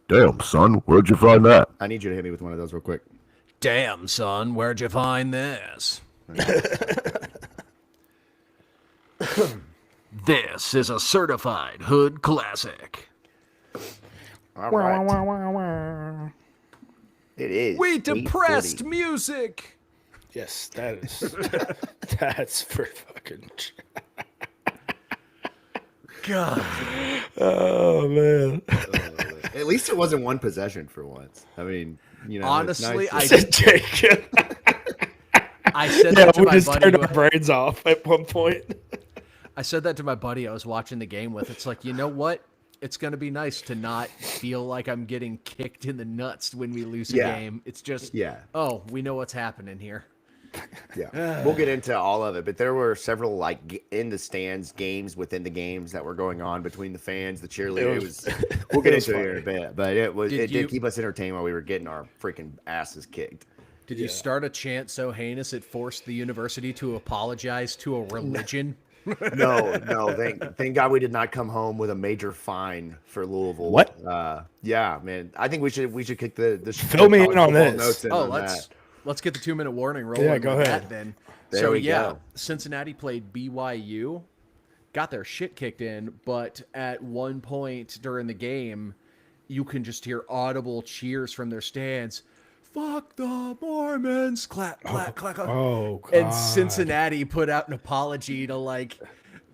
Damn, son, where'd you find that? I need you to hit me with one of those real quick. Damn, son, where'd you find this? This is a certified hood classic. All right. It is. We depressed 8:40. music. Yes, that is. That's for fucking. God. Oh man. At least it wasn't one possession for once. I mean, Honestly, it's I nice Said Jacob. I said Yeah, that to we my just buddy. turned who- our brains off at one point. I said that to my buddy I was watching the game with. It's like, you know what? It's going to be nice to not feel like I'm getting kicked in the nuts when we lose a Yeah. game. It's just, Yeah. oh, we know what's happening here. Yeah, we'll get into all of it, but there were several in the stands games within the games that were going on between the fans, the cheerleaders. We'll get into it here in a bit, but it did keep us entertained while we were getting our freaking asses kicked. Did you start a chant so heinous it forced the university to apologize to a religion? No, thank God we did not come home with a major fine for Louisville. What? Yeah, man. I think we should kick the Fill me in on this. notes in Oh, on let's get the 2-minute warning rolling. Yeah, go with ahead. that then. There So we yeah, go. Cincinnati played BYU, got their shit kicked in, but at one point during the game, you can just hear audible cheers from their stands. Fuck the Mormons! Clap, clap, clap, clap. Oh, God. And Cincinnati put out an apology to like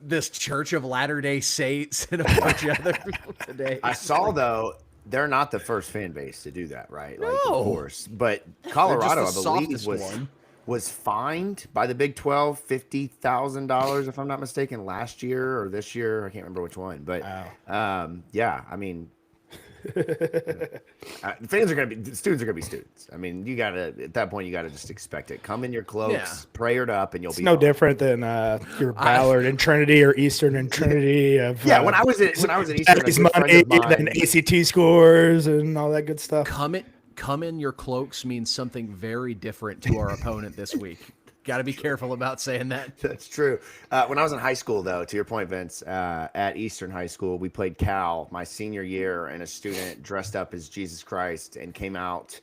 this Church of Latter-day Saints and a bunch of other people today. I saw though. They're not the first fan base to do that, right? Like, No. of course. But Colorado, I the believe, softest was one. was fined by the Big 12 $50,000, if I'm not mistaken, last year or this year. I can't remember which one. But yeah, I mean, students are gonna be students. I mean, you gotta at that point you gotta just expect it. Come in your cloaks, Yeah. prayered up, and you'll It's be no fine. different than your Ballard and Trinity or Eastern and Trinity of Yeah, when I was at Eastern, a Daddy's good friend money of mine, and ACT scores and all that good stuff. Come in your cloaks means something very different to our opponent this week. Got to be careful about saying that. That's true. When I was in high school, though, to your point, Vince, at Eastern High School, we played Cal my senior year, and a student dressed up as Jesus Christ and came out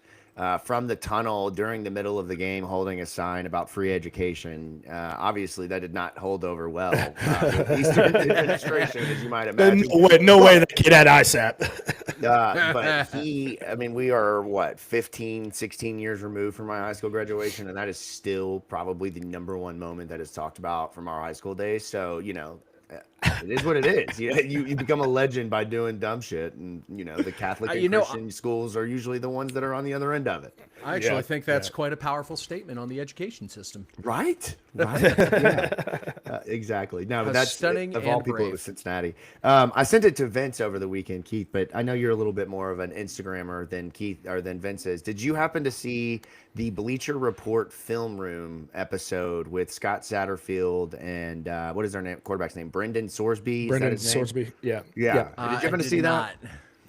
from the tunnel during the middle of the game holding a sign about free education. Obviously, that did not hold over well with Eastern administration, as you might imagine. No way that kid had ISAP. But we are, 15, 16 years removed from my high school graduation, and that is still probably the number one moment that is talked about from our high school days. So, it is what it is. You become a legend by doing dumb shit, and the Catholic and Christian schools are usually the ones that are on the other end of it. I actually think that's quite a powerful statement on the education system. Right. Yeah. Exactly. No, but that's stunning of all and people. brave. It was Cincinnati. I sent it to Vince over the weekend, Keith, but I know you're a little bit more of an Instagrammer than Keith or than Vince is. Did you happen to see the Bleacher Report film room episode with Scott Satterfield and what is their name? Quarterback's name? Brendan Sorsby. Is that Brendan his name? Sorsby. Yeah. Did you happen to see that?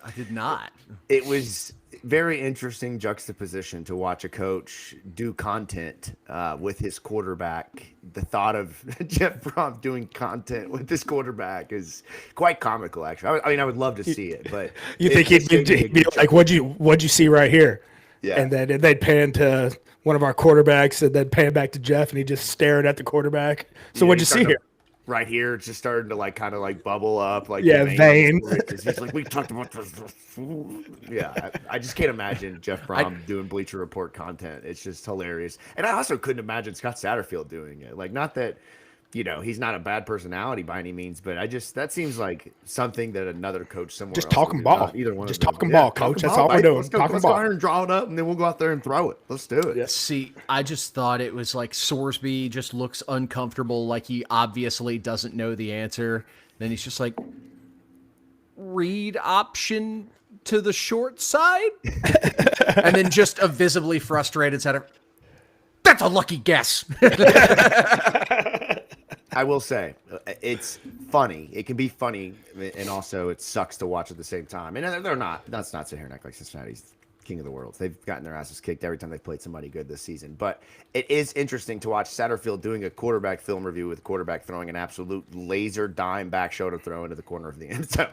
I did not. It was very interesting juxtaposition to watch a coach do content with his quarterback. The thought of Jeff Brom doing content with his quarterback is quite comical, actually. I would love to see it, but You think he'd be like, what'd you see right here? Yeah. And then they'd pan to one of our quarterbacks and then pan back to Jeff and he just staring at the quarterback. So what'd you see here? Right here, it's just starting to kind of bubble up, vein. He's like, we talked about this. Yeah, I just can't imagine Jeff Brom doing Bleacher Report content. It's just hilarious, and I also couldn't imagine Scott Satterfield doing it. Like, not that he's not a bad personality by any means, but that seems like something that another coach somewhere Just else talking would do. ball. Not either one. Just of them. talking ball, coach. That's all we're doing. Let's Talking go ball. out here and draw it up, and then we'll go out there and throw it. Let's do it. Yes. See, I just thought it was like Sorsby just looks uncomfortable, like he obviously doesn't know the answer. Then he's just like, read option to the short side? And then just a visibly frustrated Satter. That's a lucky guess. I will say, it's funny. It can be funny, and also it sucks to watch at the same time. And they're not. That's not sit here and act like Cincinnati's king of the world. They've gotten their asses kicked every time they've played somebody good this season. But it is interesting to watch Satterfield doing a quarterback film review with a quarterback throwing an absolute laser dime back shoulder throw into the corner of the end zone.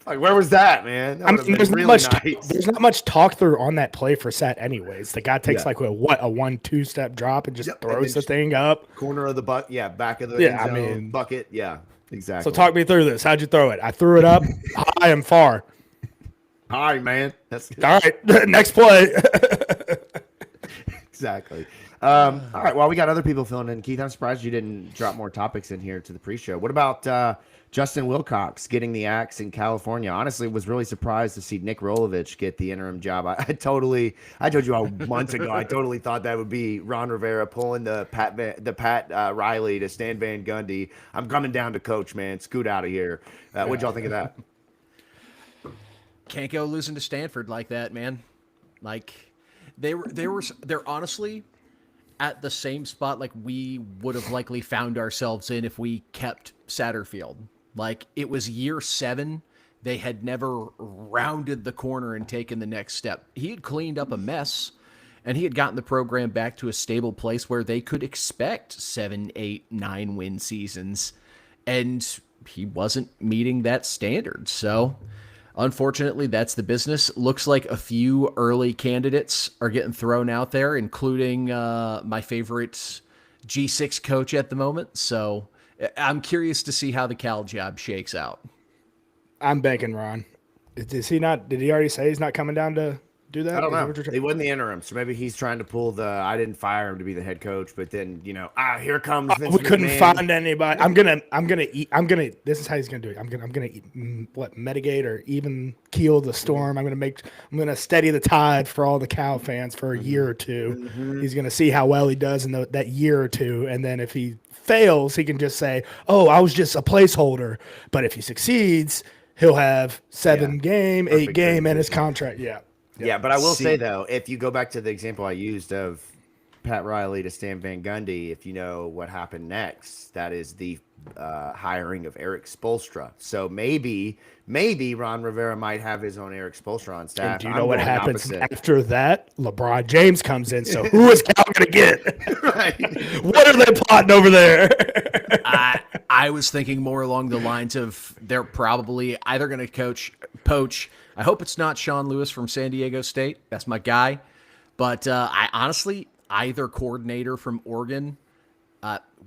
Like, where was that, man? That I would have mean, been really nice. there's not much talk through on that play for Sat anyways. The guy takes Yeah. like a 1-2 step drop and just Yep, and throws then the thing up. Corner of the butt, yeah, back of the Yeah, end I zone, mean- bucket, yeah, exactly. So talk me through this. How'd you throw it? I threw it up high and far. All right, man. That's good. All right, next play. Exactly. All right. Well, we got other people filling in. Keith, I'm surprised you didn't drop more topics in here to the pre-show. What about Justin Wilcox getting the axe in California? Honestly, was really surprised to see Nick Rolovich get the interim job. I told you a month ago, I totally thought that would be Ron Rivera pulling the Pat Riley to Stan Van Gundy. I'm coming down to coach, man. Scoot out of here. What'd y'all think of that? Can't go losing to Stanford like that, man. Like they're honestly at the same spot like we would have likely found ourselves in if we kept Satterfield. Like it was year 7. They had never rounded the corner and taken the next step. He had cleaned up a mess and he had gotten the program back to a stable place where they could expect 7, 8, 9 win seasons. And he wasn't meeting that standard. So unfortunately, that's the business. Looks like a few early candidates are getting thrown out there, including my favorite G6 coach at the moment. So I'm curious to see how the Cal job shakes out. I'm banking Ron. Is he not? Did he already say he's not coming down to do that? I don't Is that know. what you're He wasn't the interim, so maybe he's trying to pull the I didn't fire him to be the head coach, but then here comes Vince we couldn't McMahon. find anybody. This is how he's gonna do it. I'm gonna mitigate or even keel the storm. I'm gonna steady the tide for all the Cal fans for a year or two. He's gonna see how well he does in that year or two, and then if he fails, he can just say, "Oh, I was just a placeholder." But if he succeeds, he'll have 8 game in his contract. Yeah. Yeah, but I will say though, if you go back to the example I used of Pat Riley to Stan Van Gundy, if you know what happened next, that is the hiring of Eric Spoelstra. So maybe Ron Rivera might have his own Eric Spoelstra on staff. And do you know what happens opposite. after that? LeBron James comes in. So who is Cal going to get? Right. What are they plotting over there? I was thinking more along the lines of they're probably either going to poach. I hope it's not Sean Lewis from San Diego State. That's my guy. But I honestly, either coordinator from Oregon,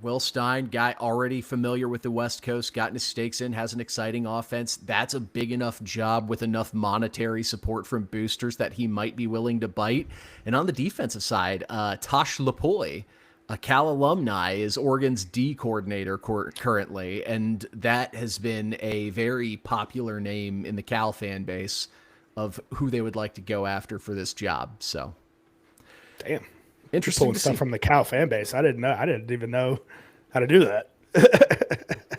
Will Stein, guy already familiar with the West Coast, gotten his stakes in, has an exciting offense. That's a big enough job with enough monetary support from boosters that he might be willing to bite. And on the defensive side, Tosh Lapoy, a Cal alumni, is Oregon's D coordinator currently, and that has been a very popular name in the Cal fan base of who they would like to go after for this job. So, Damn, interesting pulling to stuff see. from the Cal fan base. I didn't even know how to do that.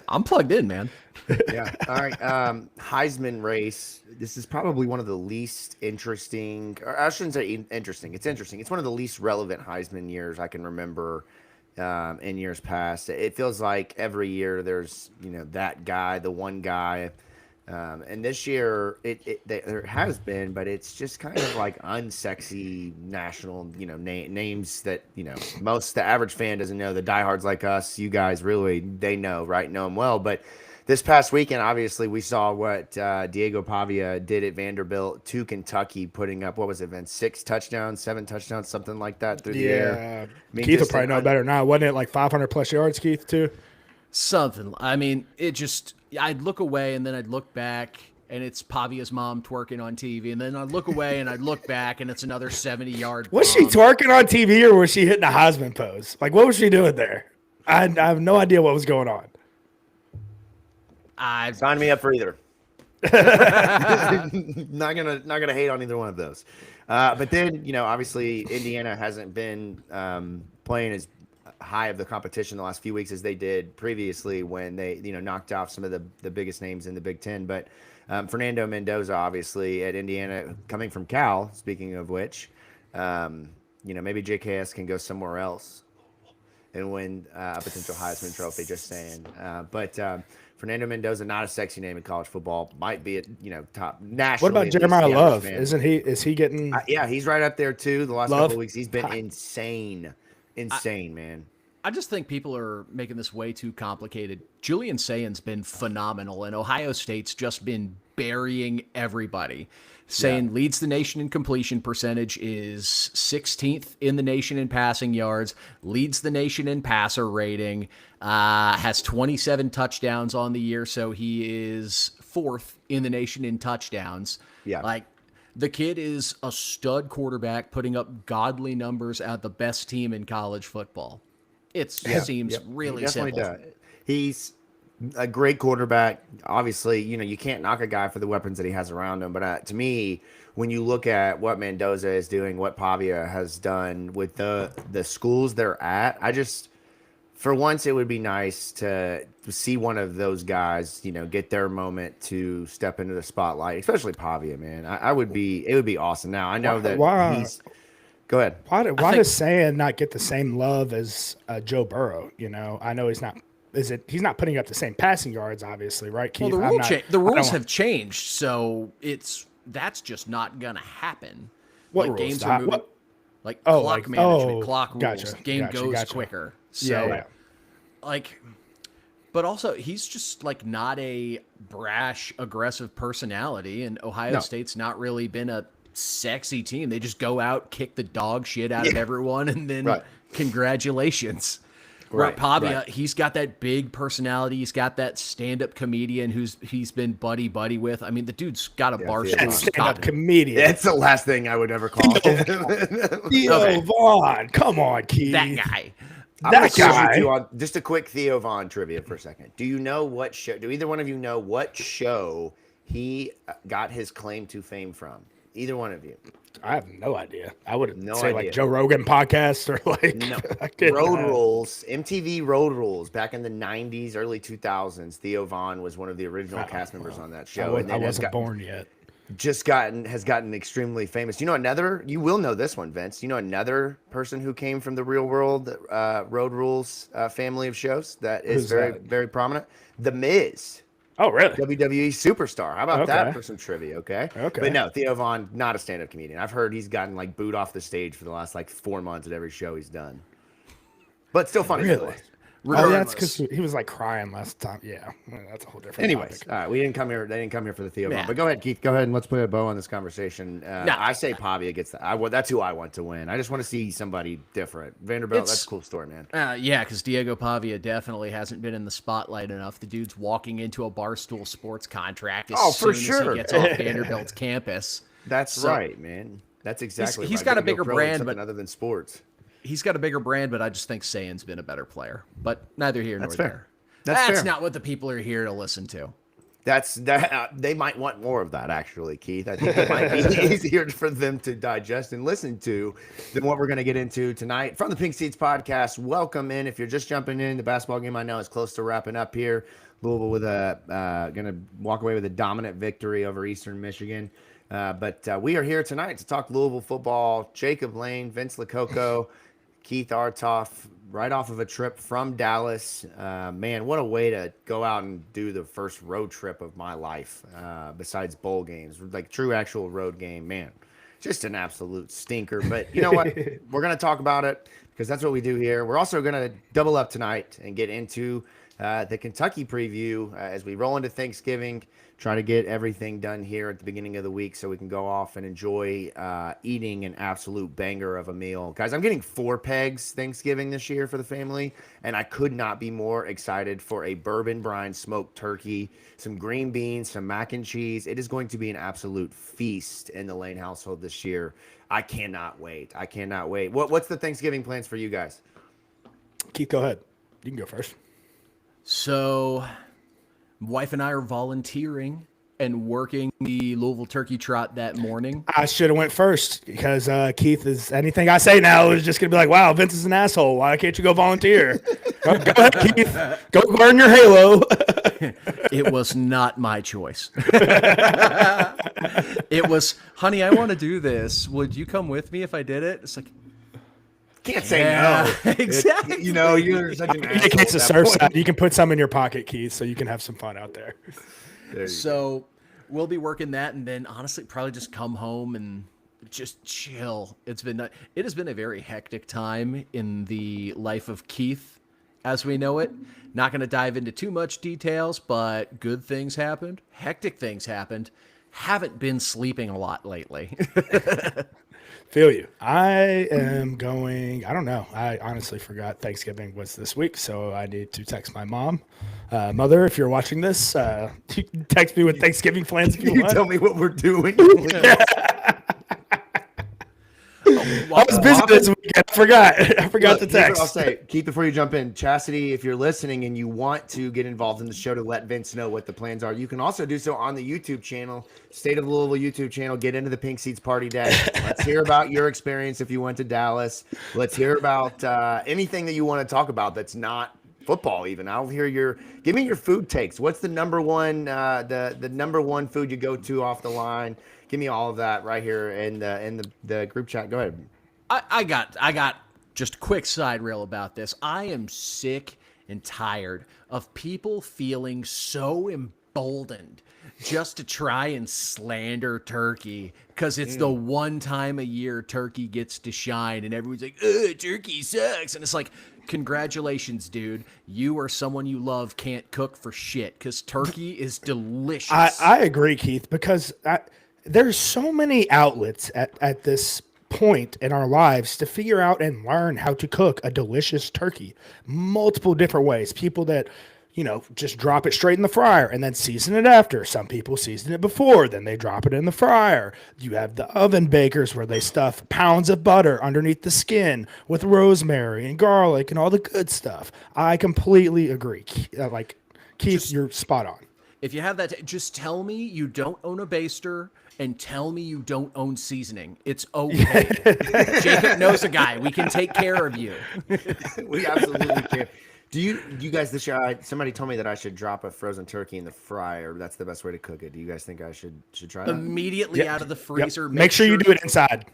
I'm plugged in, man. Yeah. All right. Heisman race. This is probably one of the least interesting, or I shouldn't say interesting. It's interesting. It's one of the least relevant Heisman years I can remember in years past. It feels like every year there's, that guy, the one guy. And this year there has been, but it's just kind of like unsexy national, names that, the average fan doesn't know. The diehards like us, you guys really, they know, right? Know them well. But this past weekend, obviously, we saw what Diego Pavia did at Vanderbilt to Kentucky, putting up, what was it, Vince? 6 touchdowns, 7 touchdowns, something like that through the air. I mean, Keith will just probably know better now. Wasn't it like 500 plus yards, Keith, too? Something. I mean, I'd look away and then I'd look back and it's Pavia's mom twerking on TV. And then I'd look away and I'd look back and it's another 70-yard Was she twerking on TV or was she hitting a Heisman pose? Like, what was she doing there? I have no idea what was going on. Sign me up for either. not gonna hate on either one of those. But then, obviously Indiana hasn't been playing as high of the competition the last few weeks as they did previously when they, knocked off some of the biggest names in the Big Ten. But Fernando Mendoza, obviously at Indiana, coming from Cal, speaking of which, maybe JKS can go somewhere else and win a potential Heisman Trophy, just saying. But Fernando Mendoza, not a sexy name in college football, might be at, top nationally. What about Jeremiah Love? Is he getting? Yeah, he's right up there too. The last Love? couple of weeks, he's been insane, man. I just think people are making this way too complicated. Julian Sayan's been phenomenal, and Ohio State's just been burying everybody, saying leads the nation in completion percentage, is 16th in the nation in passing yards, leads the nation in passer rating, has 27 touchdowns on the year, so he is 4th in the nation in touchdowns. Yeah. Like, the kid is a stud quarterback putting up godly numbers at the best team in college football. It seems really simple. Does. He's a great quarterback. Obviously, you can't knock a guy for the weapons that he has around him. But to me, when you look at what Mendoza is doing, what Pavia has done with the schools they're at, for once, it would be nice to see one of those guys, get their moment to step into the spotlight, especially Pavia, man. It would be awesome. Now, I know that go ahead. Why does Sayan not get the same love as Joe Burrow? I know he's not. He's not putting up the same passing yards, obviously, right, Keith? Well, the rules have changed, so that's just not gonna happen. What like rules? Games are moving, clock management, clock rules. Gotcha, Game goes gotcha. quicker. So, Yeah. But also he's just not a brash, aggressive personality, and Ohio State's not really been a sexy team. They just go out, kick the dog shit out of everyone, and then congratulations. Right, Pavia, he's got that big personality. He's got that stand-up comedian he's been buddy with. I mean, the dude's got a barstool. Stand-up comedian. That's the last thing I would ever call him. Theo Vaughn. Come on, Keith. That guy. That guy. Just a quick Theo Vaughn trivia for a second. Do you know what show? Do either one of you know what show he got his claim to fame from? Either one of you? I have no idea. I would No say idea. Joe Rogan podcast or Road Rules, MTV Road Rules back in the 90s, early 2000s. Theo Vaughn was one of the original cast members on that show. I wasn't born yet. Has gotten extremely famous. You will know this one, Vince. You know another person who came from the Real World Road Rules family of shows that is very prominent? The Miz. Oh, really? WWE superstar. How about that for some trivia? Okay. But no, Theo Vaughn, not a stand-up comedian. I've heard he's gotten booed off the stage for the last 4 months at every show he's done. But still funny. Really? Oh, that's because he was crying last time. Yeah, that's a whole different. Anyways, topic. all right, we didn't come here. They didn't come here for the Theo Vaughn. But go ahead, Keith. Go ahead and let's put a bow on this conversation. I say Pavia gets that. That's who I want to win. I just want to see somebody different. Vanderbilt. That's a cool story, man. Yeah, because Diego Pavia definitely hasn't been in the spotlight enough. The dude's walking into a Barstool Sports contract as soon as he gets off Vanderbilt's campus. That's right, man. That's exactly. He's got a bigger brand, but other than sports. He's got a bigger brand, but I just think Sayan's been a better player. But neither here nor there. That's fair. Not what the people are here to listen to. They might want more of that, actually, Keith. I think it might be easier for them to digest and listen to than what we're going to get into tonight from the Pink Seats podcast. Welcome in. If you're just jumping in, the basketball game I know is close to wrapping up here. Louisville with going to walk away with a dominant victory over Eastern Michigan. But we are here tonight to talk Louisville football. Jacob Lane, Vince Lococo, Keith Artoff, right off of a trip from Dallas. Man, what a way to go out and do the first road trip of my life, besides bowl games. True actual road game, man. Just an absolute stinker. But you know what? We're going to talk about it because that's what we do here. We're also going to double up tonight and get into the Kentucky preview as we roll into Thanksgiving. Try to get everything done here at the beginning of the week so we can go off and enjoy eating an absolute banger of a meal. Guys, I'm getting 4 pegs Thanksgiving this year for the family, and I could not be more excited for a bourbon brine smoked turkey, some green beans, some mac and cheese. It is going to be an absolute feast in the Lane household this year. I cannot wait. What's the Thanksgiving plans for you guys? Keith, go ahead. You can go first. So, wife and I are volunteering and working the Louisville Turkey Trot that morning. I should have went first because Keith is anything I say now is just gonna be like, wow, Vince is an asshole. Why can't you go volunteer? Go ahead, Keith. Go burn your halo. It was not my choice. It was, honey, I want to do this. Would you come with me if I did it? It's like, can't say no. Exactly. You're such an asshole. It's a surf side. You can put some in your pocket, Keith, so you can have some fun out there. So we'll be working that, and then honestly, probably just come home and just chill. It has been a very hectic time in the life of Keith as we know it. Not going to dive into too much details, but good things happened. Hectic things happened. Haven't been sleeping a lot lately. Feel you. I am going. I don't know. I honestly forgot Thanksgiving was this week, so I need to text my mom. Mother, if you're watching this, you can text me with Thanksgiving plans if you want. Tell me what we're doing. I was busy this weekend. I forgot the Look, here's what text. I'll say, Keith, before you jump in, Chastity, if you're listening and you want to get involved in the show to let Vince know what the plans are, you can also do so on the YouTube channel, State of Louisville YouTube channel. Get into the Pink Seats Party Day. Let's hear about your experience if you went to Dallas. Let's hear about anything that you want to talk about that's not football. Even I'll hear give me your food takes. What's the number one the number one food you go to off the line? Give me all of that right here in the group chat. Go ahead. I got just a quick side reel about this. I am sick and tired of people feeling so emboldened just to try and slander turkey because it's the one time a year turkey gets to shine and everyone's like, ugh, turkey sucks. And it's like, congratulations, dude. You or someone you love can't cook for shit because turkey is delicious. I agree, Keith, because there's so many outlets at this point in our lives to figure out and learn how to cook a delicious turkey multiple different ways. People that just drop it straight in the fryer and then season it after. Some people season it before, then they drop it in the fryer. You have the oven bakers where they stuff pounds of butter underneath the skin with rosemary and garlic and all the good stuff. I completely agree. Keith, you're spot on. If you have that, just tell me you don't own a baster and tell me you don't own seasoning. It's okay. Jacob knows a guy. We can take care of you. We absolutely can. Do you guys this year? Somebody told me that I should drop a frozen turkey in the fryer. That's the best way to cook it. Do you guys think I should try that? Immediately out of the freezer. Make sure you do it inside.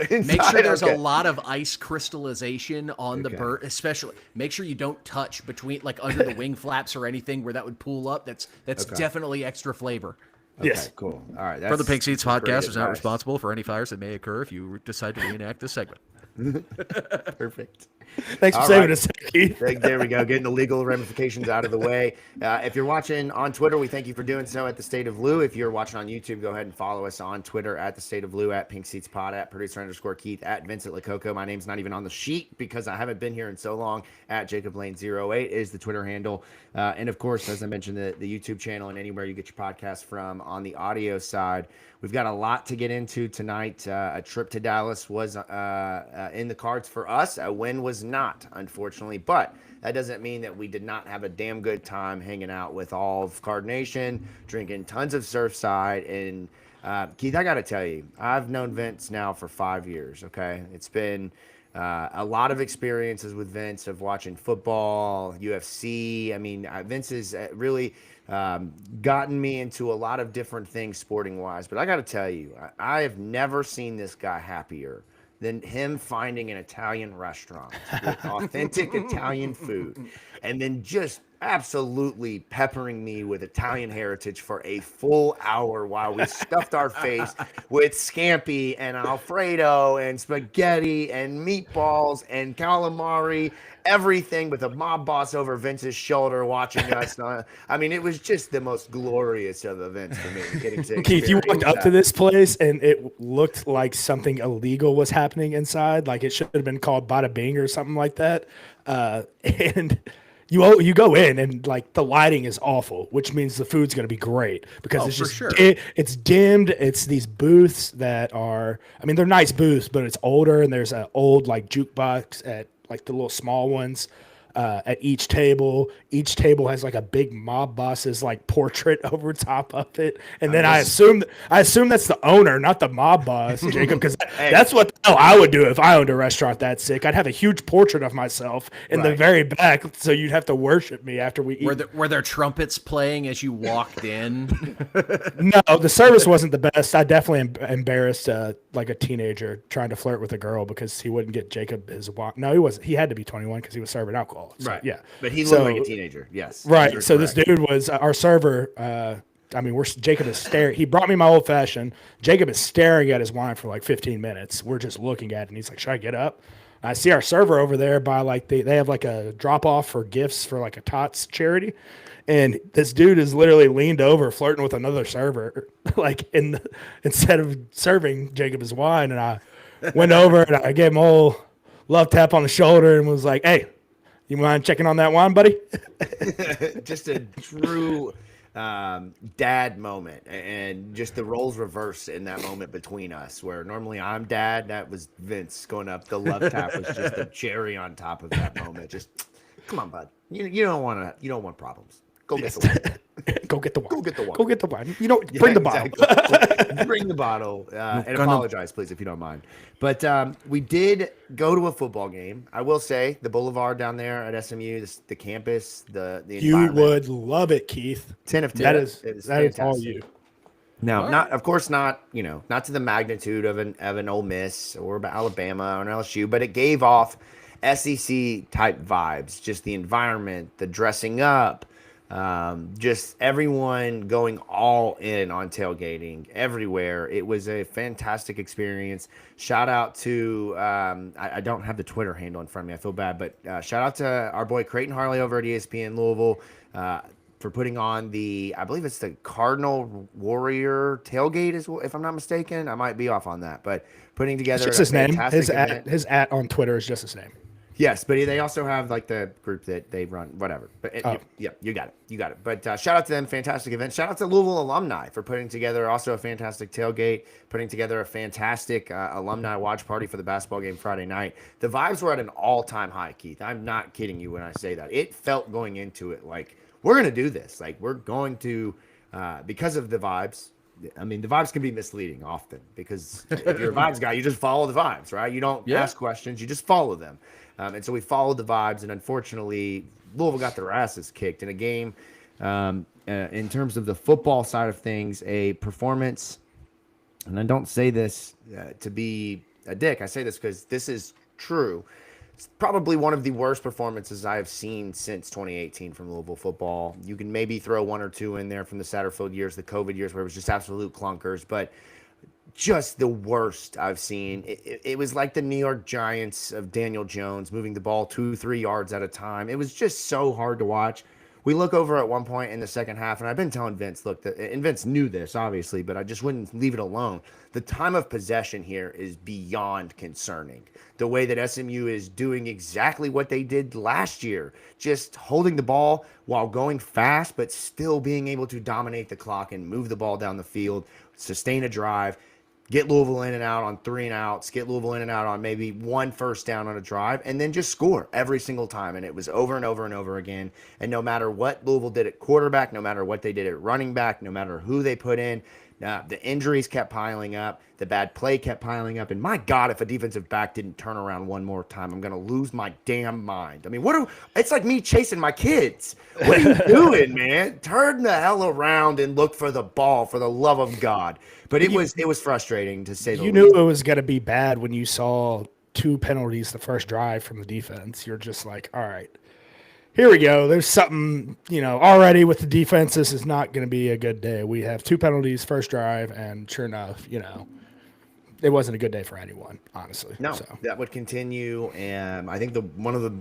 Make sure there's a lot of ice crystallization on the bird, especially. Make sure you don't touch between, like under the wing flaps or anything where that would pool up. That's definitely extra flavor. Okay, yes. Cool. All right. For the Pink Seats podcast is not responsible for any fires that may occur if you decide to reenact this segment. Perfect. Thanks for saving us, Keith. There we go. Getting the legal ramifications out of the way. If you're watching on Twitter, we thank you for doing so at the State of Lou. If you're watching on YouTube, go ahead and follow us on Twitter at the State of Lou, at Pink Seats Pod, at producer_Keith, at Vincent Lococo. My name's not even on the sheet because I haven't been here in so long. At Jacob Lane 08 is the Twitter handle. And of course, as I mentioned, the YouTube channel and anywhere you get your podcast from on the audio side. We've got a lot to get into tonight. A trip to Dallas was in the cards for us. A win was not, unfortunately, but that doesn't mean that we did not have a damn good time hanging out with all of Card Nation, drinking tons of Surfside. And Keith, I got to tell you, I've known Vince now for 5 years, okay? It's been a lot of experiences with Vince of watching football, UFC. I mean, Vince has really gotten me into a lot of different things sporting wise, but I got to tell you, I have never seen this guy happier than him finding an Italian restaurant with authentic Italian food and then just absolutely peppering me with Italian heritage for a full hour while we stuffed our face with scampi and Alfredo and spaghetti and meatballs and calamari, everything with a mob boss over Vince's shoulder watching us. I mean, it was just the most glorious of events for me. Getting to Keith, you walked up to this place and it looked like something illegal was happening inside. Like it should have been called Bada Bing or something like that. And you go in and like the lighting is awful, which means the food's going to be great because it's just it's dimmed. It's these booths that are, I mean, they're nice booths, but it's older and there's an old like jukebox at like the little small ones at each table. Each table has like a big mob boss's like portrait over top of it, and then I assume that's the owner, not the mob boss, Jacob, because that's what the hell I would do if I owned a restaurant that sick. I'd have a huge portrait of myself in the very back, so you'd have to worship me after we eat. Were there trumpets playing as you walked in? No, the service wasn't the best. I definitely embarrassed like a teenager trying to flirt with a girl because he wouldn't get Jacob his wine. No, he wasn't. He had to be 21 because he was serving alcohol. So, right. Yeah. But he looked like a teenager. Yes. Right. So this dude was our server. I mean, Jacob is staring. He brought me my old fashioned. Jacob is staring at his wine for like 15 minutes. We're just looking at it, and he's like, "Should I get up?" I see our server over there by like they have like a drop off for gifts for like a Tots charity. And this dude is literally leaned over flirting with another server, like instead of serving Jacob his wine. And I went over and I gave him a whole love tap on the shoulder and was like, "Hey, you mind checking on that wine, buddy?" Just a true dad moment, and just the roles reversed in that moment between us, where normally I'm dad, that was Vince going up. The love tap was just the cherry on top of that moment. Just come on, bud. You don't want problems. Go get the wine. Go get the wine. Go get the wine. Go get the wine. You don't bring the bottle. Bring the bottle and apologize, please, if you don't mind. But we did go to a football game. I will say the boulevard down there at SMU, the campus, the you environment. would love it, Keith. 10 of 10. That is fantastic. all you. Now, not to the magnitude of an Ole Miss or Alabama or an LSU, but it gave off SEC type vibes. Just the environment, the dressing up. Just everyone going all in on tailgating everywhere. It was a fantastic experience. Shout out to I don't have the Twitter handle in front of me. I feel bad, but shout out to our boy Creighton Harley over at ESPN Louisville for putting on I believe it's the Cardinal Warrior tailgate, if I'm not mistaken. I might be off on that, but putting together it's just his name. Event. His at on Twitter is just his name. Yes, but they also have like the group that they run, whatever. But you got it. But shout out to them, fantastic event. Shout out to Louisville alumni for putting together also a fantastic tailgate, putting together a fantastic alumni watch party for the basketball game Friday night. The vibes were at an all-time high, Keith. I'm not kidding you when I say that. It felt going into it like we're going to do this. Like we're going to, because of the vibes. I mean, the vibes can be misleading often because if you're a vibes guy, you just follow the vibes, right? You don't ask questions, you just follow them. And so we followed the vibes, and unfortunately, Louisville got their asses kicked in a game. In terms of the football side of things, a performance, and I don't say this to be a dick. I say this because this is true. It's probably one of the worst performances I have seen since 2018 from Louisville football. You can maybe throw one or two in there from the Satterfield years, the COVID years, where it was just absolute clunkers, but just the worst I've seen. It was like the New York Giants of Daniel Jones moving the ball 2-3 yards at a time. It was just so hard to watch. We look over at one point in the second half, and I've been telling Vince, look, and Vince knew this, obviously, but I just wouldn't leave it alone. The time of possession here is beyond concerning. The way that SMU is doing exactly what they did last year, just holding the ball while going fast, but still being able to dominate the clock and move the ball down the field, sustain a drive, get Louisville in and out on 3 and outs, get Louisville in and out on maybe 1 first down on a drive, and then just score every single time. And it was over and over and over again. And no matter what Louisville did at quarterback, no matter what they did at running back, no matter who they put in, the injuries kept piling up. The bad play kept piling up. And my God, if a defensive back didn't turn around one more time, I'm going to lose my damn mind. I mean, it's like me chasing my kids. What are you doing, man? Turn the hell around and look for the ball, for the love of God. But it was frustrating, to say the least. You knew it was going to be bad when you saw 2 penalties the first drive from the defense. You're just like, all right, here we go. There's something, already with the defense. This is not going to be a good day. We have 2 penalties first drive, and sure enough, it wasn't a good day for anyone, honestly. No, that would continue. And I think one of the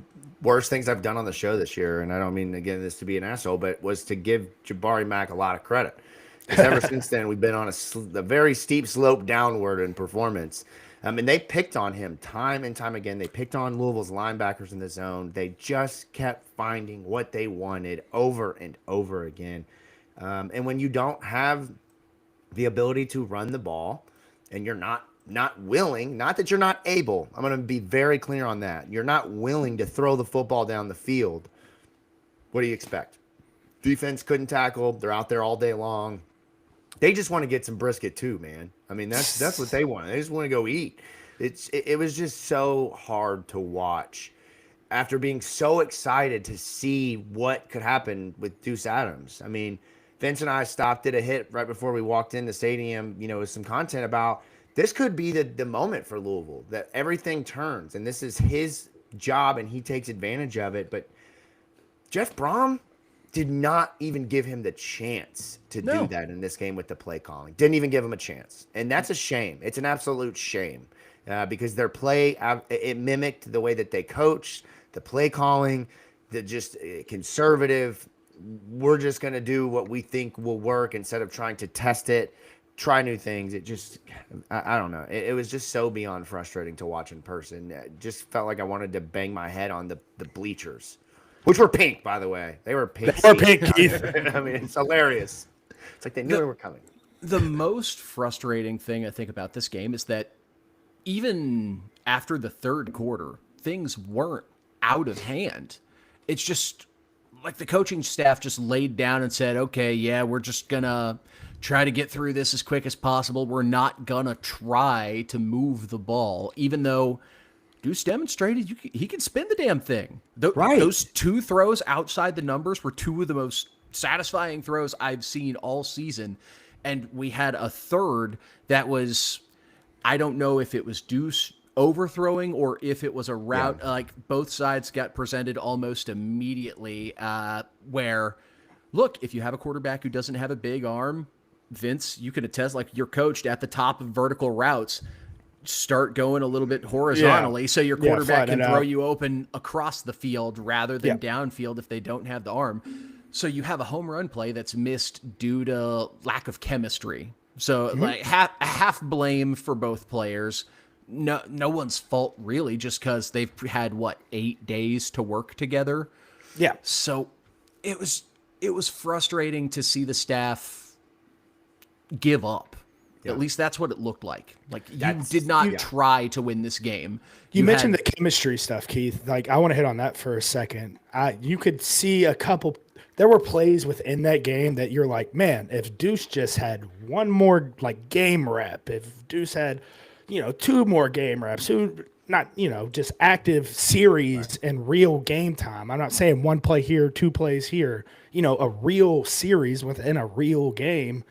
worst things I've done on the show this year, and I don't mean, again, this to be an asshole, but was to give Jabari Mack a lot of credit. Because ever since then, we've been on a very steep slope downward in performance. And they picked on him time and time again. They picked on Louisville's linebackers in the zone. They just kept finding what they wanted over and over again. And when you don't have the ability to run the ball, and you're not willing, not that you're not able, I'm going to be very clear on that. You're not willing to throw the football down the field. What do you expect? Defense couldn't tackle. They're out there all day long. They just want to get some brisket too, man. I mean, that's what they want. They just want to go eat. It was just so hard to watch after being so excited to see what could happen with Deuce Adams. I mean, Vince and I stopped at a hit right before we walked in the stadium, with some content about this could be the moment for Louisville, that everything turns, and this is his job and he takes advantage of it. But Jeff Brom, did not even give him the chance to No. do that in this game with the play calling. Didn't even give him a chance. And that's a shame. It's an absolute shame because their play, it mimicked the way that they coached, the play calling, the just conservative. We're just going to do what we think will work instead of trying to test it, try new things. It just, I don't know. It was just so beyond frustrating to watch in person. It just felt like I wanted to bang my head on the bleachers, which were pink, by the way. They were pink. They were pink, Keith. I mean, it's hilarious. It's like they knew we were coming. The most frustrating thing I think about this game is that even after the third quarter, things weren't out of hand. It's just like the coaching staff just laid down and said, okay, yeah, we're just going to try to get through this as quick as possible. We're not going to try to move the ball, even though Deuce demonstrated he can spin the damn thing. Right. Those two throws outside the numbers were two of the most satisfying throws I've seen all season. And we had a third that was, I don't know if it was Deuce overthrowing or if it was a route, like both sides got presented almost immediately, where, look, if you have a quarterback who doesn't have a big arm, Vince, you can attest, like you're coached at the top of vertical routes, start going a little bit horizontally so your quarterback can throw you open across the field rather than downfield if they don't have the arm. So you have a home run play that's missed due to lack of chemistry. So like half blame for both players. No one's fault really, just because they've had 8 days to work together. Yeah. So it was frustrating to see the staff give up. Yeah. At least that's what it looked like. Like you did not try to win this game. You mentioned the chemistry stuff, Keith. Like I want to hit on that for a second. You could see a couple. There were plays within that game that you're like, man, if Deuce just had one more game rep, if Deuce had, 2 more game reps, just active series and real game time. I'm not saying one play here, 2 plays here, a real series within a real game,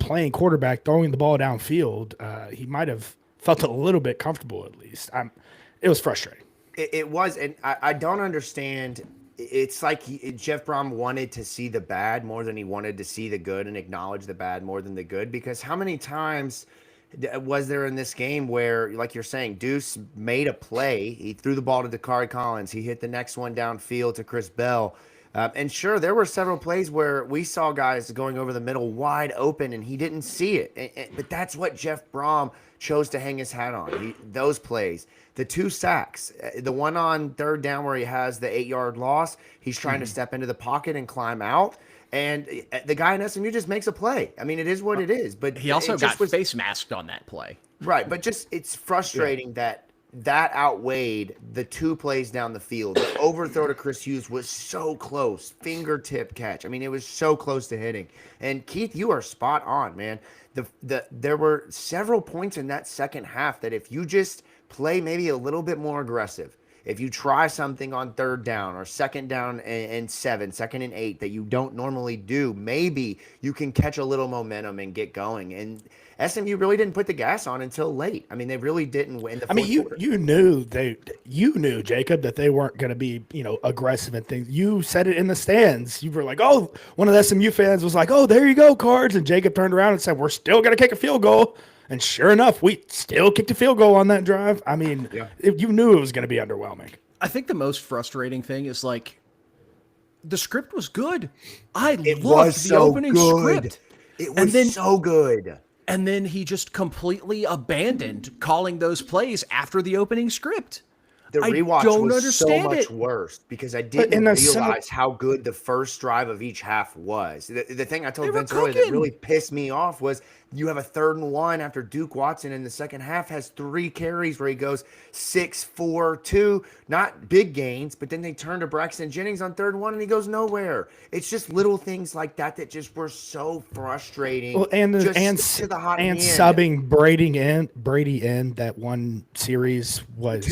playing quarterback, throwing the ball downfield. He might have felt a little bit comfortable at least. It was frustrating. It was, and I don't understand. It's like Jeff Brom wanted to see the bad more than he wanted to see the good and acknowledge the bad more than the good. Because how many times was there in this game where, like you're saying, Deuce made a play, he threw the ball to Dakari Collins, he hit the next one downfield to Chris Bell. And sure, there were several plays where we saw guys going over the middle wide open and he didn't see it. But that's what Jeff Brom chose to hang his hat on. Those plays, the 2 sacks, the one on third down where he has the 8-yard loss, he's trying to step into the pocket and climb out. And the guy in SMU just makes a play. I mean, it is what it is. But he also got face masked on that play. Right. But just it's frustrating that outweighed the 2 plays down the field. The overthrow to Chris Hughes was so close. Fingertip catch. I mean, it was so close to hitting. And Keith, you are spot on, man. There were several points in that second half that if you just play maybe a little bit more aggressive, if you try something on third down or second down and 7, second and 8 that you don't normally do, maybe you can catch a little momentum and get going. And SMU really didn't put the gas on until late. I mean, they really didn't win the fourth quarter. You knew, Jacob, that they weren't going to be, aggressive and things. You said it in the stands. You were like, oh, one of the SMU fans was like, oh, there you go, Cards. And Jacob turned around and said, we're still going to kick a field goal. And sure enough, we still kicked a field goal on that drive. I mean, you knew it was going to be underwhelming. I think the most frustrating thing is the script was good. I loved the opening script. It was so good. And then he just completely abandoned calling those plays after the opening script. The rewatch was so much worse because I didn't realize how good the first drive of each half was. The thing I told Vince earlier that really pissed me off was you have a 3rd and 1 after Duke Watson in the second half has 3 carries where he goes 6-4-2, not big gains, but then they turn to Braxton Jennings on 3rd and 1 and he goes nowhere. It's just little things like that just were so frustrating. Well, and subbing Brady in that one series was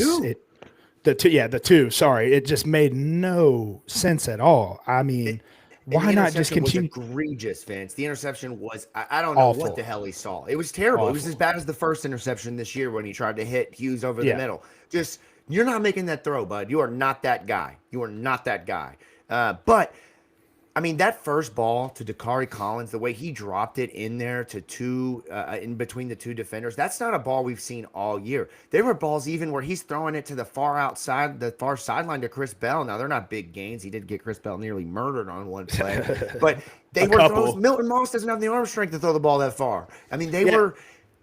The two. Sorry, it just made no sense at all. I mean, why not just continue? Was egregious, Vince. The interception was, I don't know what the hell he saw. It was terrible. Awful. It was as bad as the first interception this year when he tried to hit Hughes over the middle. Just, you're not making that throw, bud. You are not that guy. You are not that guy. But I mean, that first ball to Dakari Collins, the way he dropped it in there to in between the two defenders, that's not a ball we've seen all year. There were balls even where he's throwing it to the far sideline to Chris Bell. Now, they're not big gains. He did get Chris Bell nearly murdered on one play, but they were throws. Milton Moss doesn't have the arm strength to throw the ball that far. I mean, they were.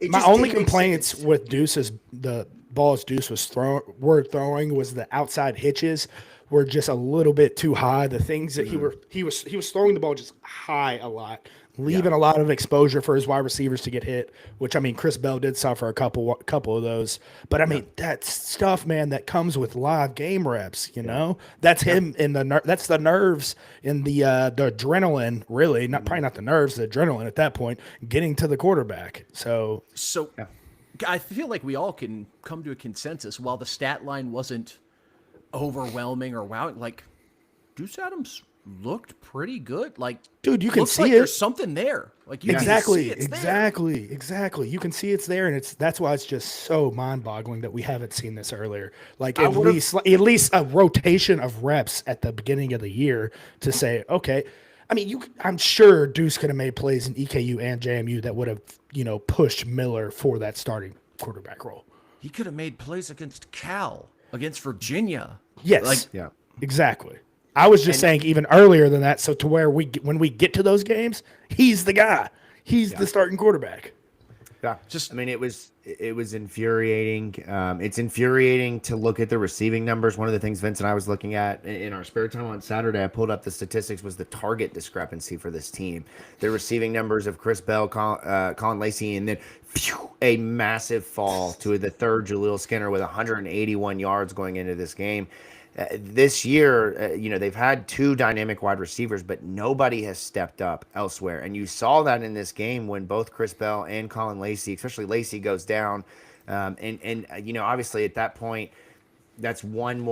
My only complaints with Deuce's the balls Deuce was throwing was the outside hitches were just a little bit too high. The things that he was throwing the ball just high a lot, leaving a lot of exposure for his wide receivers to get hit. Which, I mean, Chris Bell did suffer a couple of those. But I mean, that's stuff, man, that comes with live game reps. You know, that's him in that's the nerves in the adrenaline. Really, probably not the nerves, the adrenaline at that point, getting to the quarterback. So. I feel like we all can come to a consensus. While the stat line wasn't overwhelming or wowing, like Deuce Adams looked pretty good. Like, dude, you can see like it. There's something there. Like, you exactly. can see Exactly. You can see it's there, and that's why it's just so mind-boggling that we haven't seen this earlier. Like at least a rotation of reps at the beginning of the year to say, okay. I mean, I'm sure Deuce could have made plays in EKU and JMU that would have, pushed Miller for that starting quarterback role. He could have made plays against Cal, against Virginia. Yes. Exactly. I was just saying even earlier than that, so to where when we get to those games, he's the guy. He's the starting quarterback. Yeah, I mean, it was infuriating. It's infuriating to look at the receiving numbers. One of the things Vince and I was looking at in our spare time on Saturday, I pulled up the statistics, was the target discrepancy for this team. The receiving numbers of Chris Bell, Colin Lacey, and then a massive fall to the third Jaleel Skinner with 181 yards going into this game. This year, they've had two dynamic wide receivers, but nobody has stepped up elsewhere. And you saw that in this game when both Chris Bell and Colin Lacey, especially Lacey, goes down. Obviously at that point, that's one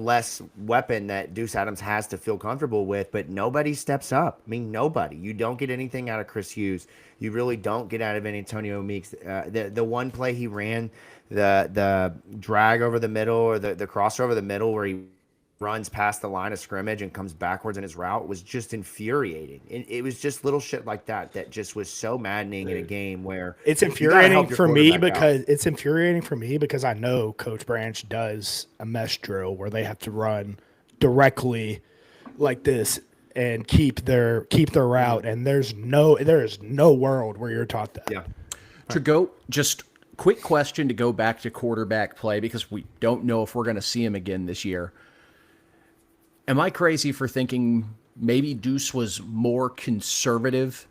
less weapon that Deuce Adams has to feel comfortable with, but nobody steps up. I mean, nobody. You don't get anything out of Chris Hughes. You really don't get out of Antonio Meeks. The one play he ran, the drag over the middle or the cross over the middle where he runs past the line of scrimmage and comes backwards in his route was just infuriating. It was just little shit like that just was so maddening in a game where it's infuriating for me because I know Coach Branch does a mesh drill where they have to run directly like this and keep their route, and there is no world where you're taught that. Yeah. To go just quick question to go back to quarterback play, because we don't know if we're going to see him again this year. Am I crazy for thinking maybe Deuce was more conservative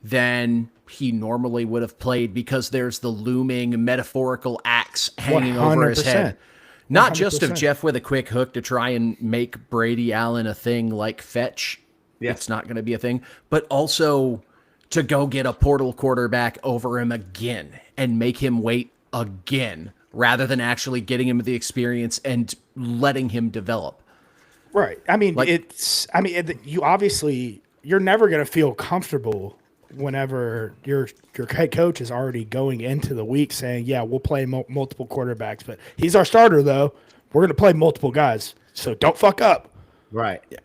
than he normally would have played because there's the looming metaphorical axe hanging over his head? Not 100%. Just of Jeff with a quick hook to try and make Brady Allen a thing like fetch. Yeah. It's not going to be a thing, but also to go get a portal quarterback over him again and make him wait again rather than actually getting him the experience and letting him develop. Right. I mean, you're never going to feel comfortable whenever your head coach is already going into the week saying, yeah, we'll play multiple quarterbacks, but he's our starter though. We're going to play multiple guys. So don't fuck up. Right. Yeah.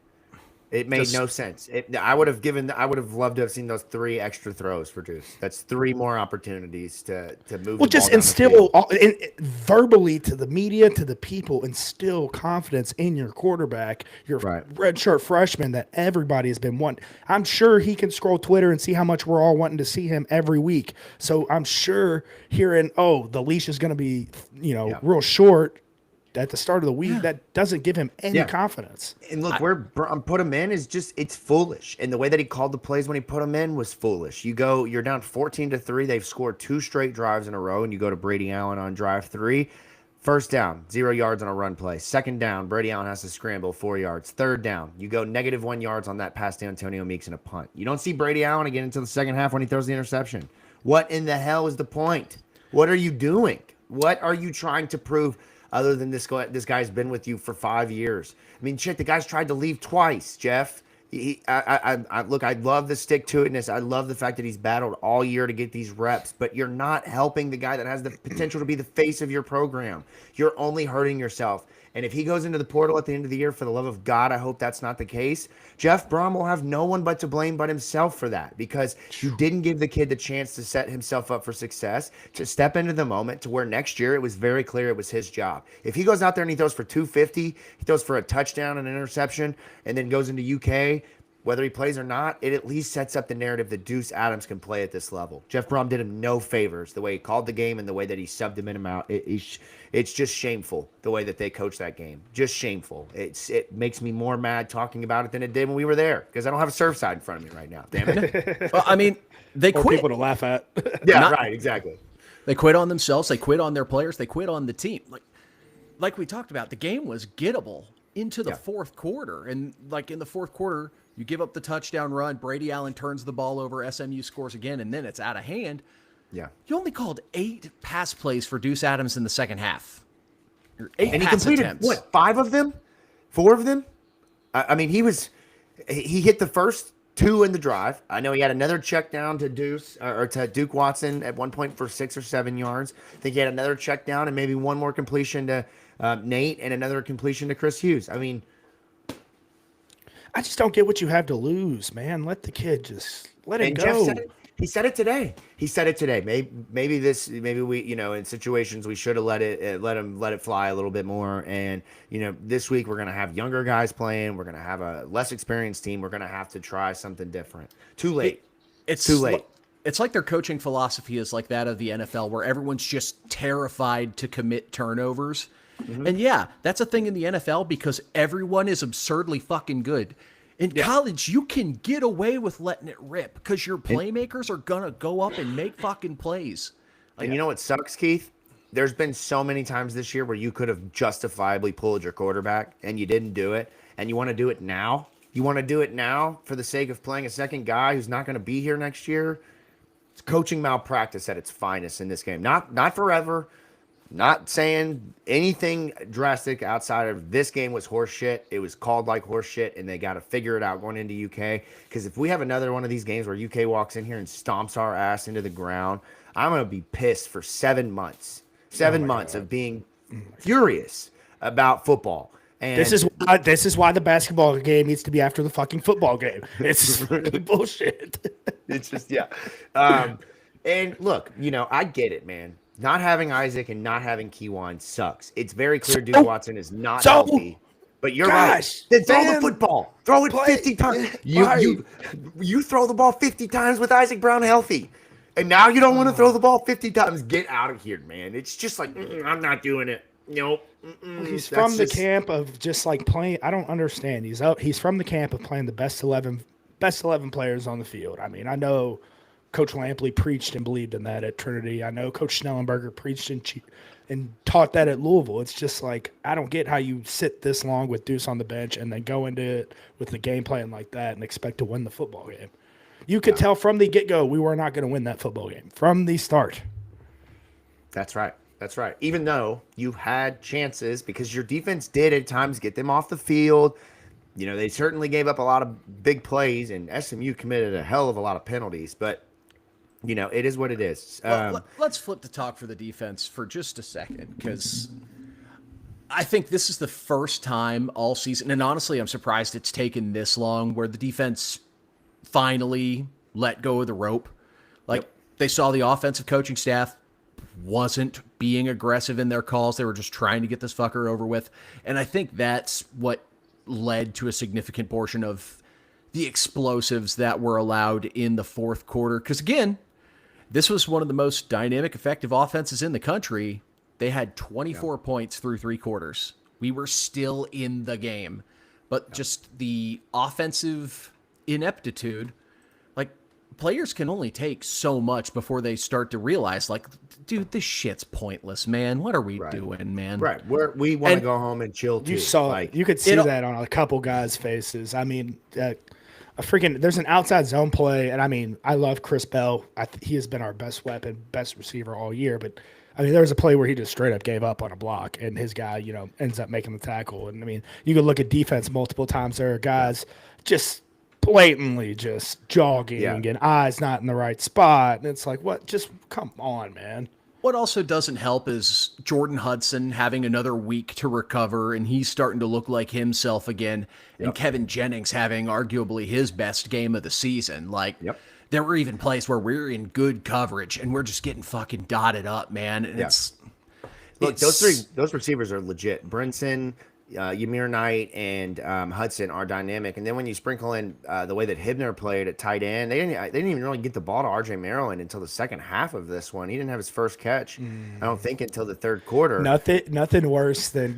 It made no sense. I would have loved to have seen those 3 extra throws for Deuce. That's 3 more opportunities to move. Well, just instill verbally to the media, to the people, instill confidence in your quarterback, your redshirt freshman that everybody has been wanting. I'm sure he can scroll Twitter and see how much we're all wanting to see him every week. So I'm sure hearing, the leash is going to be, real short at the start of the week, that doesn't give him any confidence. And look, where put him in is just, it's foolish. And the way that he called the plays when he put him in was foolish. You're down 14-3. They've scored 2 straight drives in a row, and you go to Brady Allen on drive 3. First down, 0 yards on a run play. Second down, Brady Allen has to scramble 4 yards. Third down, you go -1 yards on that pass to Antonio Meeks and a punt. You don't see Brady Allen again until the second half when he throws the interception. What in the hell is the point? What are you doing? What are you trying to prove? Other than this guy's been with you for 5 years. I mean, shit, the guy's tried to leave twice, Jeff. I love the stick-to-itness. I love the fact that he's battled all year to get these reps, but you're not helping the guy that has the potential to be the face of your program. You're only hurting yourself. And if he goes into the portal at the end of the year, for the love of God, I hope that's not the case. Jeff Brom will have no one but to blame but himself for that, because you didn't give the kid the chance to set himself up for success, to step into the moment, to where next year it was very clear it was his job. If he goes out there and he throws for 250, he throws for a touchdown and an interception, and then goes into UK, whether he plays or not, it at least sets up the narrative that Deuce Adams can play at this level. Jeff Brom did him no favors, the way he called the game and the way that he subbed him in and out. It's just shameful the way that they coach that game. Just shameful. It makes me more mad talking about it than it did when we were there, because I don't have a Surfside in front of me right now. Damn it. Well, I mean, they Or quit. people to laugh at. Yeah, right, exactly. They quit on themselves. They quit on their players. They quit on the team. Like we talked about, the game was gettable into the fourth quarter. And like in the fourth quarter, you give up the touchdown run. Brady Allen turns the ball over. SMU scores again, and then it's out of hand. Yeah. You only called 8 pass plays for Deuce Adams in the second half. 8 And he pass completed, attempts. what, 5 of them? 4 of them? I mean, he hit the first 2 in the drive. I know he had another check down to Duke Watson at one point for 6 or 7 yards. I think he had another check down and maybe one more completion to Nate and another completion to Chris Hughes. I mean, I just don't get what you have to lose, man. Let the kid just let it go. Jeff said it. He said it today. Maybe we, in situations we should have let it fly a little bit more. And this week we're gonna have younger guys playing. We're gonna have a less experienced team. We're gonna have to try something different. Too late. It's too late. It's like their coaching philosophy is like that of the NFL, where everyone's just terrified to commit turnovers. Mm-hmm. And yeah, that's a thing in the NFL because everyone is absurdly fucking good. In college, you can get away with letting it rip because your playmakers are going to go up and make fucking plays. And you know what sucks, Keith? There's been so many times this year where you could have justifiably pulled your quarterback and you didn't do it. And you want to do it now? You want to do it now for the sake of playing a second guy who's not going to be here next year? It's coaching malpractice at its finest in this game. Not forever. Not saying anything drastic outside of this game was horse shit. It was called like horse shit, and they got to figure it out going into UK. Because if we have another one of these games where UK walks in here and stomps our ass into the ground, I'm going to be pissed for 7 months. 7 months of being furious about football. And this is why the basketball game needs to be after the fucking football game. It's bullshit. It's just, yeah. And look, I get it, man. Not having Isaac and not having Keywan sucks. It's very clear Duke Watson is not healthy. But you're right. Then throw the football. Throw it 50 times. You throw the ball 50 times with Isaac Brown healthy. And now you don't want to throw the ball 50 times. Get out of here, man. It's just like, I'm not doing it. Nope. He's from the camp of just like playing. I don't understand. He's from the camp of playing the best 11 players on the field. I mean, I know Coach Lampley preached and believed in that at Trinity. I know Coach Schnellenberger preached and taught that at Louisville. It's just like, I don't get how you sit this long with Deuce on the bench and then go into it with the game plan like that and expect to win the football game. You could tell from the get-go we were not going to win that football game from the start. That's right. That's right. Even though you had chances, because your defense did at times get them off the field. They certainly gave up a lot of big plays, and SMU committed a hell of a lot of penalties. But it is what it is. Let's flip the talk for the defense for just a second, because I think this is the first time all season, and honestly, I'm surprised it's taken this long, where the defense finally let go of the rope. They saw the offensive coaching staff wasn't being aggressive in their calls. They were just trying to get this fucker over with. And I think that's what led to a significant portion of the explosives that were allowed in the fourth quarter. Because again, this was one of the most dynamic, effective offenses in the country. They had 24 points through 3 quarters. We were still in the game. But just the offensive ineptitude, players can only take so much before they start to realize, dude, this shit's pointless, man. What are we doing, man? Right. We want to go home and chill too. You could see that on a couple guys' faces. I mean, there's an outside zone play, and I mean, I love Chris Bell. He has been our best weapon, best receiver all year. But I mean, there was a play where he just straight up gave up on a block, and his guy, ends up making the tackle. And I mean, you could look at defense multiple times. There are guys just blatantly just jogging and eyes not in the right spot. And it's like, what? Just come on, man. What also doesn't help is Jordan Hudson having another week to recover, and he's starting to look like himself again. And Yep. Kevin Jennings having arguably his best game of the season. Like, Yep. there were even plays where we're in good coverage and we're just getting fucking dotted up, man. And Yeah. Look, it's those receivers are legit. Brinson, Ymir Knight, and Hudson are dynamic. And then when you sprinkle in the way that Hibner played at tight end, they didn't even really get the ball to RJ Maryland until the second half of this one. He didn't have his first catch, I don't think, until the third quarter. Nothing worse than,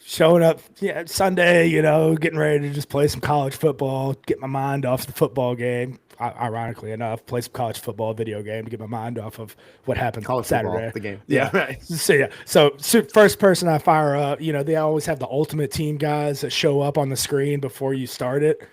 showing up Sunday, getting ready to just play some college football, get my mind off the football game. Ironically enough, play some college football video game to get my mind off of what happened College Saturday. football, the game. Yeah, right. So first person I fire up, they always have the ultimate team guys that show up on the screen before you start it.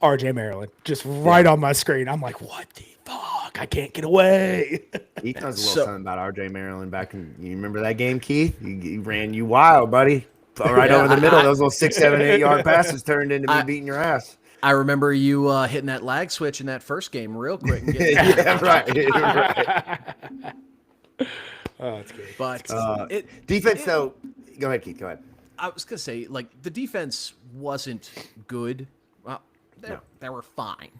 RJ Maryland, just right on my screen. I'm like, what the fuck? I can't get away. He knows a little something about RJ Maryland back in. You remember that game, Keith? He ran you wild, buddy. Right over the middle. Those little 6, 7, 8 yard passes turned into me beating your ass. I remember you hitting that lag switch in that first game real quick. And getting Yeah, right. Oh, it's good. But Defense, though. Go ahead, Keith. Go ahead. I was gonna say, like, the defense wasn't good. Well, they were fine,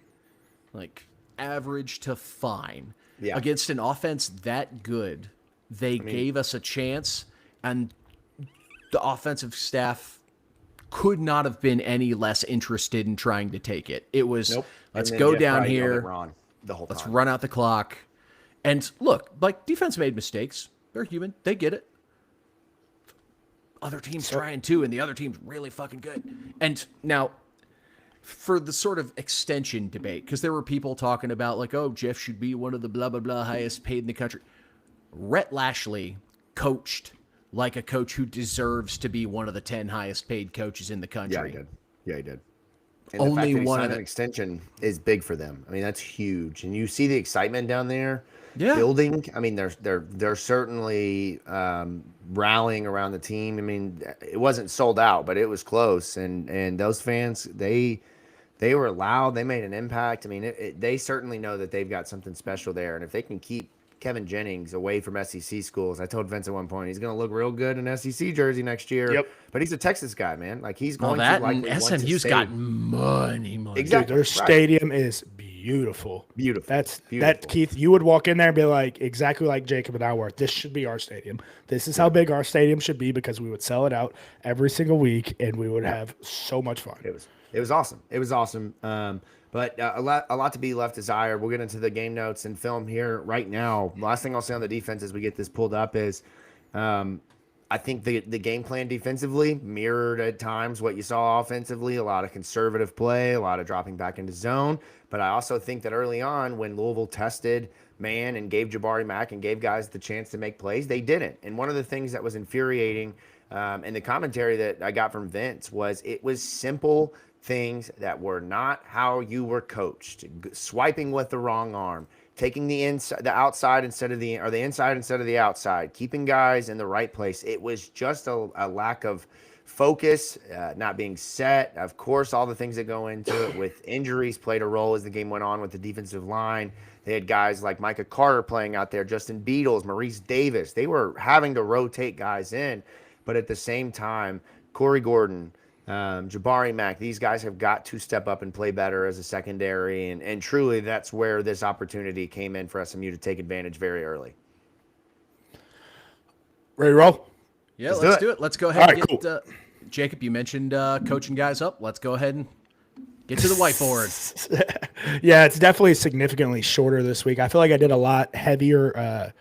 like average to fine. Yeah. Against an offense that good, they gave us a chance, and the offensive staff could not have been any less interested in trying to take it. It was, let's go down here, the whole time. let's run out the clock. And look, like, defense made mistakes. They're human. They get it. Other teams trying too, and the other team's really fucking good. And now, for the sort of extension debate, because there were people talking about, like, oh, Jeff should be one of the blah, blah, blah highest paid in the country. Rhett Lashley coached like a coach who deserves to be one of the 10 highest paid coaches in the country. Yeah, he did. And Only the fact that he one signed of an the extension is big for them. I mean, that's huge. And you see the excitement down there. Yeah. Building. I mean, they're certainly rallying around the team. I mean, it wasn't sold out, but it was close. And those fans, they were loud. They made an impact. I mean, they certainly know that they've got something special there. And if they can keep Kevin Jennings away from SEC schools, I told Vince at one point he's going to look real good in SEC jersey next year. Yep. But he's a Texas guy, man. Like, he's going that to likely and want to SMU's stay. got money. Exactly. Dude, their stadium is beautiful. Beautiful. That, Beautiful. Keith, you would walk in there and be like, exactly like Jacob and I were. This should be our stadium. This is how big our stadium should be, because we would sell it out every single week and we would have so much fun. It was awesome. It was awesome. But a lot to be left desired. We'll get into the game notes and film here right now. Last thing I'll say on the defense as we get this pulled up is, I think the game plan defensively mirrored at times what you saw offensively. A lot of conservative play, a lot of dropping back into zone. But I also think that early on, when Louisville tested man and gave Jabari Mack and gave guys the chance to make plays, they didn't. And one of the things that was infuriating in the commentary that I got from Vince was it was simple things that were not how you were coached. Swiping with the wrong arm, taking the outside instead of the inside instead of the outside, keeping guys in the right place. It was just a lack of focus, not being set. Of course, all the things that go into it with injuries played a role as the game went on with the defensive line. They had guys like Micah Carter playing out there, Justin Beadles, Maurice Davis. They were having to rotate guys in, but at the same time, Corey Gordon, Jabari Mack, these guys have got to step up and play better as a secondary, and truly that's where this opportunity came in for SMU to take advantage very early. Ready to roll? Yeah, let's do it. Let's go ahead and All get right, Jacob, you mentioned coaching guys up. Let's go ahead and get to the whiteboard. Yeah, it's definitely significantly shorter this week. I feel like I did a lot heavier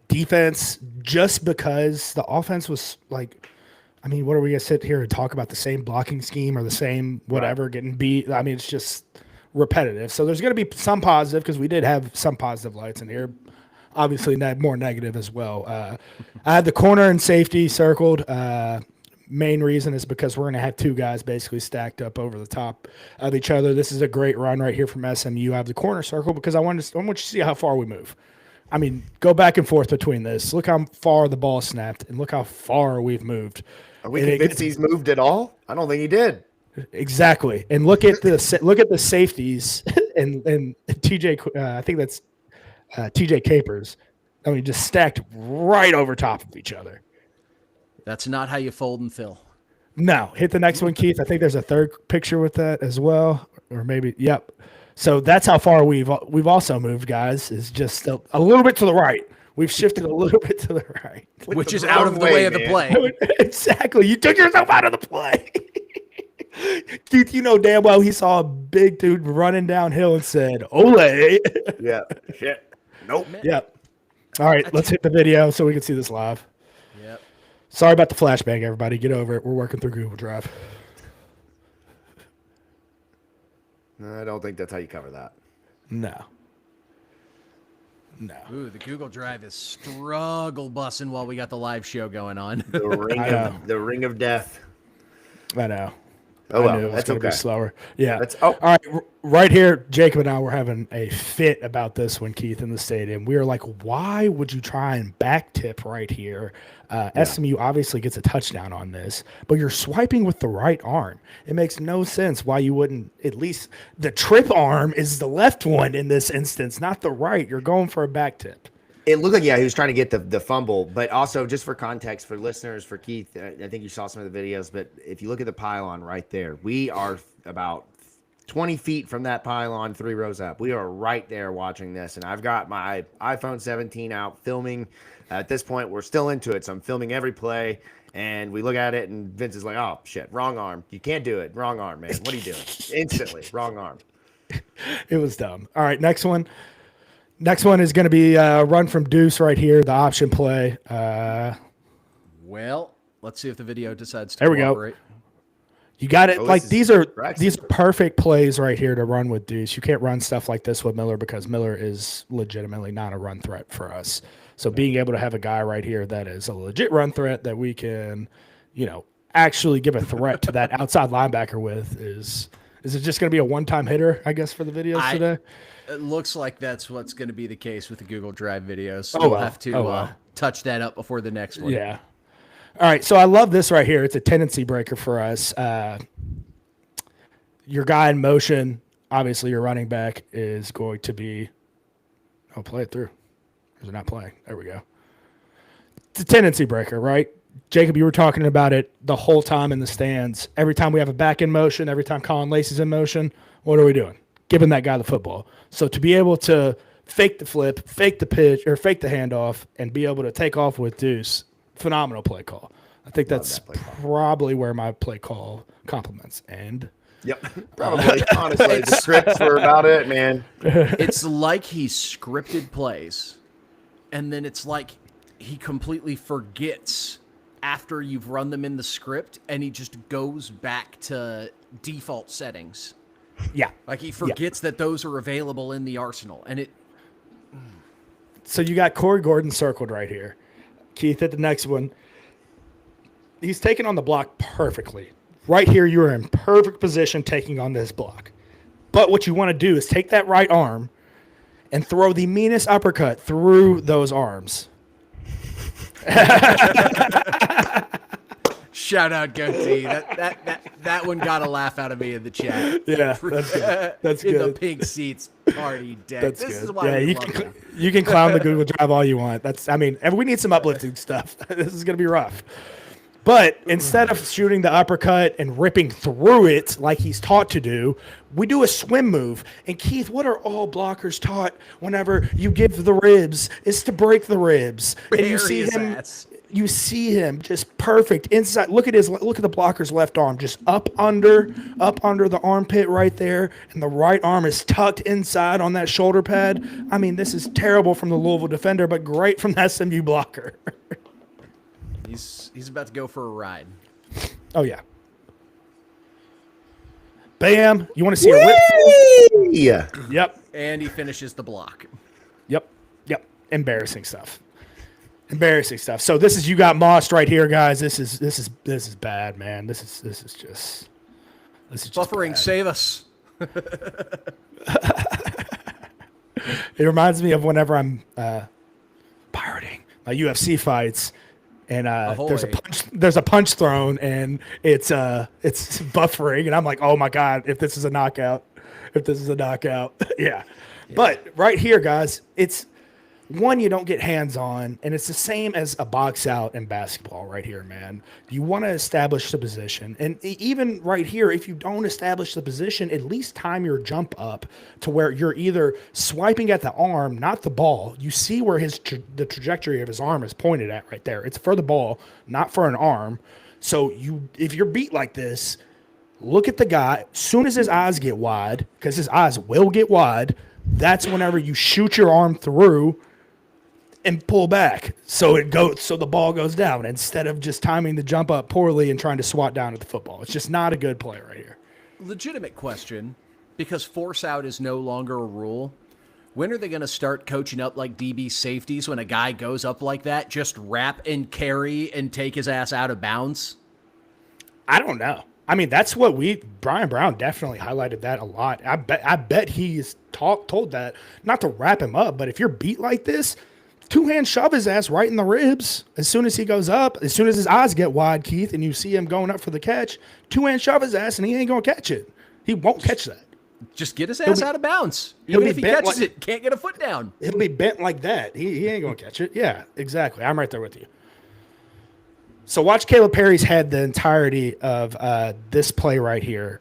defense just because the offense was like, I mean, what are we going to sit here and talk about the same blocking scheme or the same whatever getting beat? I mean, it's just repetitive. So there's going to be some positive because we did have some positive lights in here. Obviously, more negative as well. I had the corner and safety circled. Main reason is because we're going to have two guys basically stacked up over the top of each other. This is a great run right here from SMU. I have the corner circle because I want you to see how far we move. I mean, go back and forth between this. Look how far the ball snapped, and look how far we've moved. Are we convinced he's moved at all? I don't think he did. Exactly. And look at the safeties and TJ. I think that's TJ Capers. I mean, just stacked right over top of each other. That's not how you fold and fill. No, hit the next one, Keith. I think there's a third picture with that as well, or maybe, yep. So that's how far we've also moved, guys. Is just a little bit to the right. We've shifted a little bit to the right, which is out of the way of the play. Exactly. You took yourself out of the play. Keith, you know damn well he saw a big dude running downhill and said, "Ole." Yeah. Shit. Nope. Yep. All right, let's hit the video so we can see this live. Yep. Sorry about the flashbang, everybody. Get over it. We're working through Google Drive. I don't think that's how you cover that. No. Ooh, the Google Drive is struggle bussing while we got the live show going on. The ring of death. I know. Oh, well, I knew it was going to be slower. Yeah. All right. Right here, Jacob and I were having a fit about this one, Keith, in the stadium. We were like, why would you try and back tip right here? SMU obviously gets a touchdown on this, but you're swiping with the right arm. It makes no sense why you wouldn't, at least the trip arm is the left one in this instance, not the right. You're going for a back tip. It looked like, he was trying to get the fumble, but also just for context for listeners, for Keith, I think you saw some of the videos, but if you look at the pylon right there, we are about 20 feet from that pylon, 3 rows up. We are right there watching this, and I've got my iPhone 17 out filming. At this point, we're still into it, so I'm filming every play, and we look at it, and Vince is like, oh, shit, wrong arm. You can't do it. Wrong arm, man. What are you doing? Instantly, wrong arm. It was dumb. All right, next one. Next one is going to be run from Deuce right here, the option play. Well, let's see if the video decides to there we cooperate. Go. You got it. Like these are practice. Perfect plays right here to run with Deuce. You can't run stuff like this with Miller because Miller is legitimately not a run threat for us. So being able to have a guy right here that is a legit run threat that we can, actually give a threat to that outside linebacker with is it just going to be a one-time hitter, I guess, for the videos today? It looks like that's what's going to be the case with the Google Drive videos. So we'll have to touch that up before the next one. Yeah. All right. So I love this right here. It's a tendency breaker for us. Your guy in motion, obviously your running back is going to be – play it through. Or is it not playing? There we go. It's a tendency breaker, right? Jacob, you were talking about it the whole time in the stands. Every time we have a back in motion, every time Colin Lacey's in motion, what are we doing? Giving that guy the football. So to be able to fake the flip, fake the pitch, or fake the handoff, and be able to take off with Deuce, phenomenal play call. I think that's probably where my play call compliments end. Yep, probably. Honestly, the scripts were about it, man. It's like he scripted plays, and then it's like he completely forgets after you've run them in the script, and he just goes back to default settings. Yeah. Like he forgets that those are available in the arsenal. And it. So you got Corey Gordon circled right here. Keith at the next one. He's taken on the block perfectly. Right here, you are in perfect position taking on this block. But what you want to do is take that right arm and throw the meanest uppercut through those arms. Shout out Goatee. That one got a laugh out of me in the chat. Yeah, that's good. That's in good. the pink seats party deck. That's this good. is why you can clown the Google Drive all you want. We need some uplifting stuff. This is gonna be rough. But instead of shooting the uppercut and ripping through it like he's taught to do, we do a swim move. And Keith, what are all blockers taught whenever you give the ribs? Is to break the ribs. And you see him. Ass. You see him just perfect inside. Look at the blocker's left arm, just up under the armpit right there, and the right arm is tucked inside on that shoulder pad. I mean, this is terrible from the Louisville defender, but great from the SMU blocker. He's about to go for a ride. Oh yeah. Bam! You want to see a rip? Yeah. Yep. And he finishes the block. Yep. Embarrassing stuff. So this is you got mossed right here, guys. This is bad, man. This is just buffering. Bad. Save us. It reminds me of whenever I'm pirating my UFC fights, and there's a punch thrown, and it's buffering, and I'm like, oh my god, if this is a knockout, yeah. But right here, guys, one, you don't get hands on, and it's the same as a box out in basketball right here, man. You want to establish the position, and even right here, if you don't establish the position, at least time your jump up to where you're either swiping at the arm, not the ball. You see where the trajectory of his arm is pointed at right there. It's for the ball, not for an arm. So if you're beat like this, look at the guy. As soon as his eyes get wide, because his eyes will get wide, that's whenever you shoot your arm through and pull back, so the ball goes down instead of just timing the jump up poorly and trying to swat down at the football. It's just not a good play right here. Legitimate question, because force out is no longer a rule. When are they going to start coaching up like DB safeties when a guy goes up like that? Just wrap and carry and take his ass out of bounds? I don't know. I mean, that's what Brian Brown definitely highlighted that a lot. I bet he's told that, not to wrap him up, but if you're beat like this, two-hand shove his ass right in the ribs as soon as he goes up, as soon as his eyes get wide, Keith, and you see him going up for the catch, two-hand shove his ass, and he ain't going to catch it. He won't catch that. Just get his ass out of bounds. Even if he catches it, can't get a foot down. He'll be bent like that. He ain't going to catch it. Yeah, exactly. I'm right there with you. So watch Caleb Perry's head the entirety of this play right here.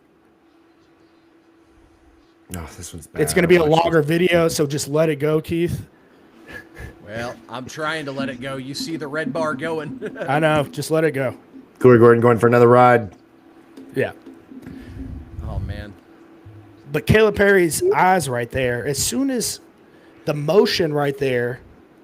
No, this one's bad. It's going to be a longer video, so just let it go, Keith. Well, I'm trying to let it go. You see the red bar going. I know. Just let it go. Corey Gordon going for another ride. Yeah. Oh, man. But Caleb Perry's eyes right there, as soon as the motion right there,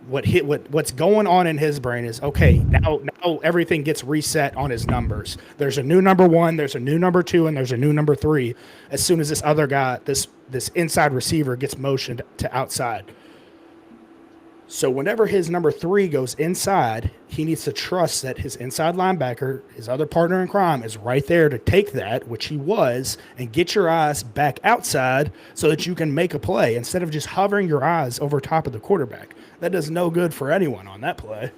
what's going on in his brain is, okay, now everything gets reset on his numbers. There's a new number 1, there's a new number 2, and there's a new number 3 as soon as this other guy, this inside receiver gets motioned to outside. So whenever his number 3 goes inside, he needs to trust that his inside linebacker, his other partner in crime, is right there to take that, which he was, and get your eyes back outside so that you can make a play instead of just hovering your eyes over top of the quarterback. That does no good for anyone on that play.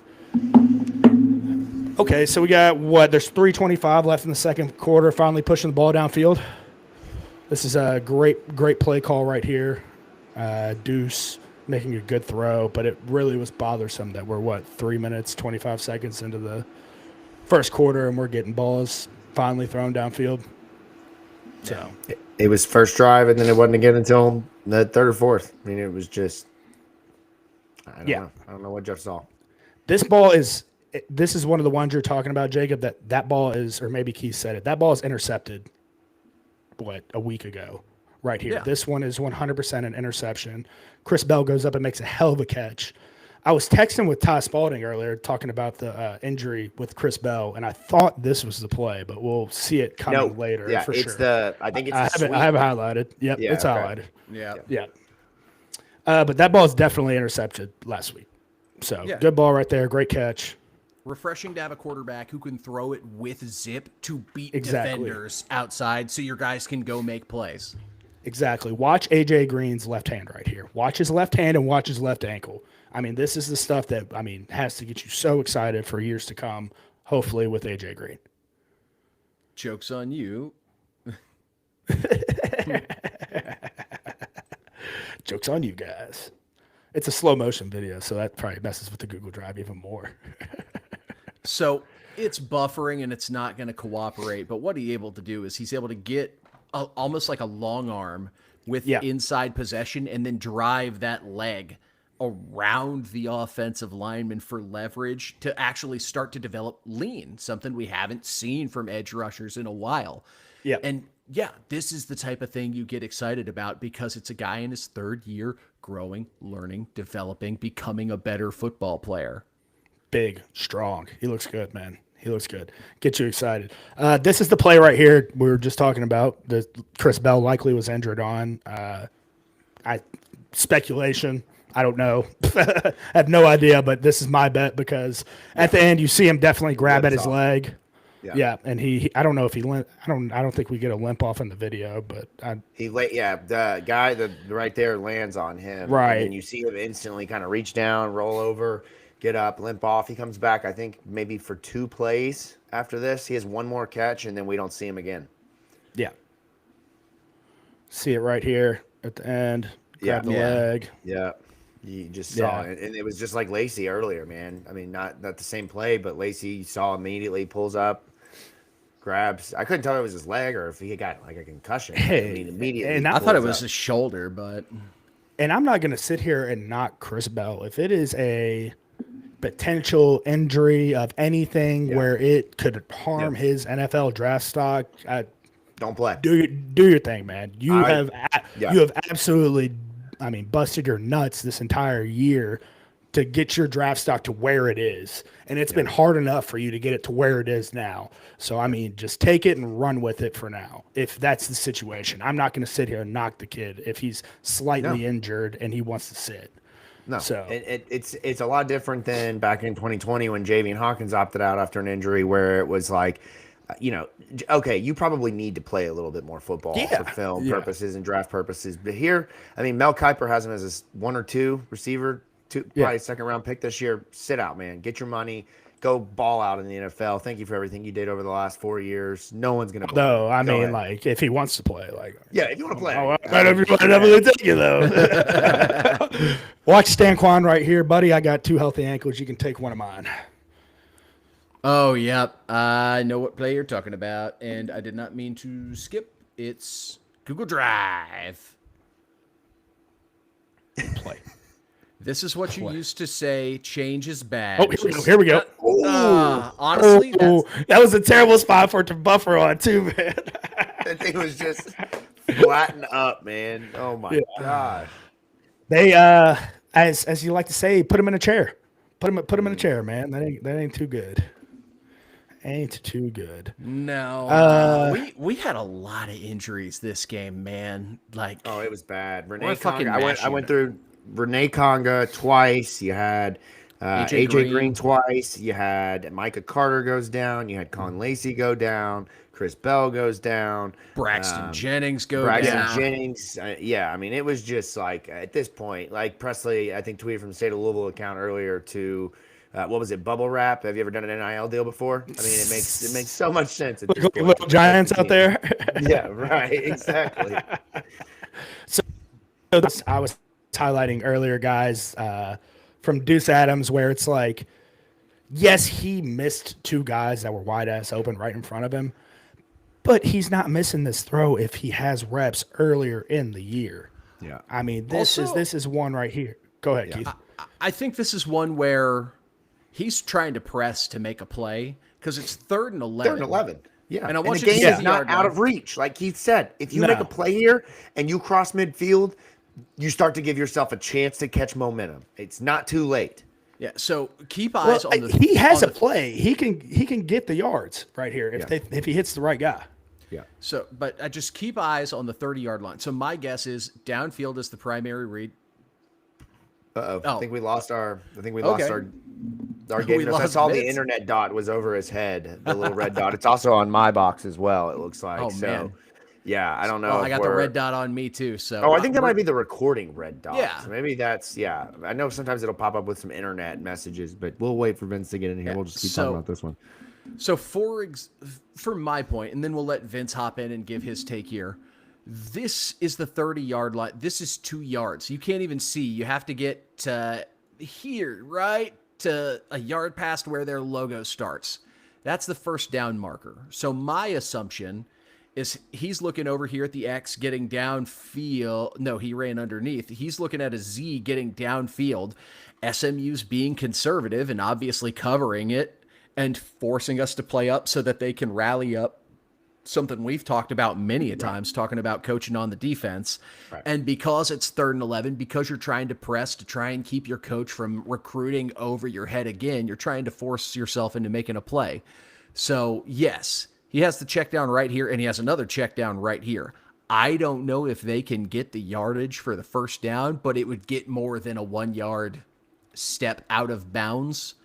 Okay, so we got there's 3:25 left in the second quarter, finally pushing the ball downfield. This is a great play call right here. Deuce making a good throw, but it really was bothersome that we're 3 minutes, 25 seconds into the first quarter, and we're getting balls finally thrown downfield. So it was first drive, and then it wasn't again until the third or fourth. I mean, it was just, I don't know what Jeff saw. This is one of the ones you're talking about, Jacob, that ball is, or maybe Keith said it, that ball is intercepted, a week ago. Right here. Yeah. This one is 100% an interception. Chris Bell goes up and makes a hell of a catch. I was texting with Ty Spalding earlier talking about the injury with Chris Bell, and I thought this was the play, but we'll see it coming later for sure. I think it's I have it highlighted. Yep, it's highlighted. Yeah. But that ball is definitely intercepted last week. So good ball right there. Great catch. Refreshing to have a quarterback who can throw it with zip to beat defenders outside so your guys can go make plays. Exactly. Watch A.J. Green's left hand right here. Watch his left hand and watch his left ankle. I mean, this is the stuff that, has to get you so excited for years to come, hopefully with A.J. Green. Joke's on you. Joke's on you guys. It's a slow motion video, so that probably messes with the Google Drive even more. So it's buffering and it's not going to cooperate, but what he's able to do is he's able to get almost like a long arm with inside possession and then drive that leg around the offensive lineman for leverage to actually start to develop lean, something we haven't seen from edge rushers in a while. Yeah. And this is the type of thing you get excited about because it's a guy in his third year growing, learning, developing, becoming a better football player. Big, strong. He looks good, man. He looks good. Get you excited. This is the play right here we were just talking about. The Chris Bell likely was injured on. Speculation. I don't know. I have no idea, but this is my bet because at the end you see him definitely grab at his leg. Yeah, and I don't know if he limp. I don't think we get a limp off in the video, but the guy right there lands on him. Right, and you see him instantly kind of reach down, roll over, get up, limp off. He comes back, I think, maybe for 2 plays after this. He has one more catch, and then we don't see him again. Yeah. See it right here at the end. Grab the leg. Yeah. You just saw it, and it was just like Lacey earlier, man. I mean, not the same play, but Lacey saw immediately, pulls up, grabs. I couldn't tell if it was his leg or if he got like a concussion. Hey, I mean, immediately. and I thought it pulls was up. his shoulder, but And I'm not going to sit here and knock Chris Bell. If it is a potential injury of anything where it could harm his NFL draft stock, Don't play. do your thing, man. You have absolutely, I mean, busted your nuts this entire year to get your draft stock to where it is. And it's been hard enough for you to get it to where it is now. So, I mean, just take it and run with it for now, if that's the situation. I'm not going to sit here and knock the kid if he's slightly injured and he wants to sit. No, so it's a lot different than back in 2020 when Javian Hawkins opted out after an injury, where it was like, okay, you probably need to play a little bit more football for film purposes and draft purposes. But here, I mean, Mel Kiper has him as a 1 or 2 receiver, probably second round pick this year. Sit out, man. Get your money. Go ball out in the NFL. Thank you for everything you did over the last 4 years. No one's gonna. No, I mean, like, if he wants to play, like, if you want to play, everybody definitely take you though. Watch Stanquan right here, buddy. I got 2 healthy ankles. You can take one of mine. oh yep, I know what play you're talking about, and I did not mean to skip. It's Google Drive. Play. This is what you used to say. Change is bad. Oh, here we go. Honestly, that was a terrible spot for it to buffer on too, man. That thing was just flattened up, man. Oh my god. They as you like to say, put him in a chair. Put him in a chair, man. That ain't too good. Ain't too good. No, we had a lot of injuries this game, man. Like, Oh, it was bad. What a Renee fucking Conga. I went machine. through Renee Conga twice. You had AJ AJ Green Green twice. You had Micah Carter goes down. You had Con Lacey go down. Chris Bell goes down. Braxton Jennings goes Braxton down. Jennings. I mean, it was just like at this point, like Presley, I think tweeted from the State of Louisville account earlier to. What was it? Bubble wrap? Have you ever done an NIL deal before? I mean, it makes so much sense. At this point. Little giants out there. Yeah, right. Exactly. So I was highlighting earlier, guys, from Deuce Adams, where it's like, yes, he missed 2 guys that were wide ass open right in front of him, but he's not missing this throw if he has reps earlier in the year. Yeah. I mean, this is one right here. Go ahead, Keith. I think this is one where he's trying to press to make a play because it's 3rd and 11. 3rd and 11. Yeah. And I the want you to game see is the not yard out line. of reach. Like Keith said, if you make a play here and you cross midfield, you start to give yourself a chance to catch momentum. It's not too late. Yeah, so keep eyes on the. He has a play. He can get the yards right here if he hits the right guy. Yeah. So, but I just keep eyes on the 30-yard line. So my guess is downfield is the primary read. I think we lost our. Okay. Our game. We I lost saw the Vince. internet dot was over his head. The little red dot. It's also on my box as well. It looks like. Oh, so, man. yeah, I don't know. Oh, if I got the we're- red dot on me too. So. Oh, I think that might be the recording red dot. Yeah. So maybe that's I know sometimes it'll pop up with some internet messages, but we'll wait for Vince to get in here. Yeah, We'll just keep so- talking about this one. So for my point, and then we'll let Vince hop in and give his take here. This is the 30-yard line. This is 2 yards. You can't even see. You have to get to here, right? To a yard past where their logo starts. That's the first down marker. So my assumption is he's looking over here at the X getting downfield. No, he ran underneath. He's looking at a Z getting downfield. SMU's being conservative and obviously covering it and forcing us to play up so that they can rally up. Something we've talked about many a times, talking about coaching on the defense. Right. And because it's 3rd and 11, because you're trying to press to try and keep your coach from recruiting over your head again, you're trying to force yourself into making a play. So, yes, he has the check down right here, and he has another check down right here. I don't know if they can get the yardage for the first down, but it would get more than a 1-yard step out of bounds.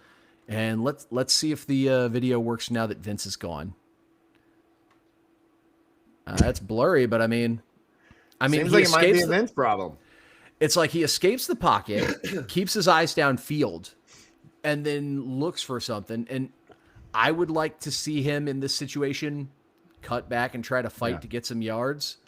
And let's see if the video works now that Vince is gone. That's blurry, but I mean, Seems he like it might be escapes a Vince problem. It's like he escapes the pocket, keeps his eyes downfield, and then looks for something. And I would like to see him in this situation cut back and try to fight to get some yards.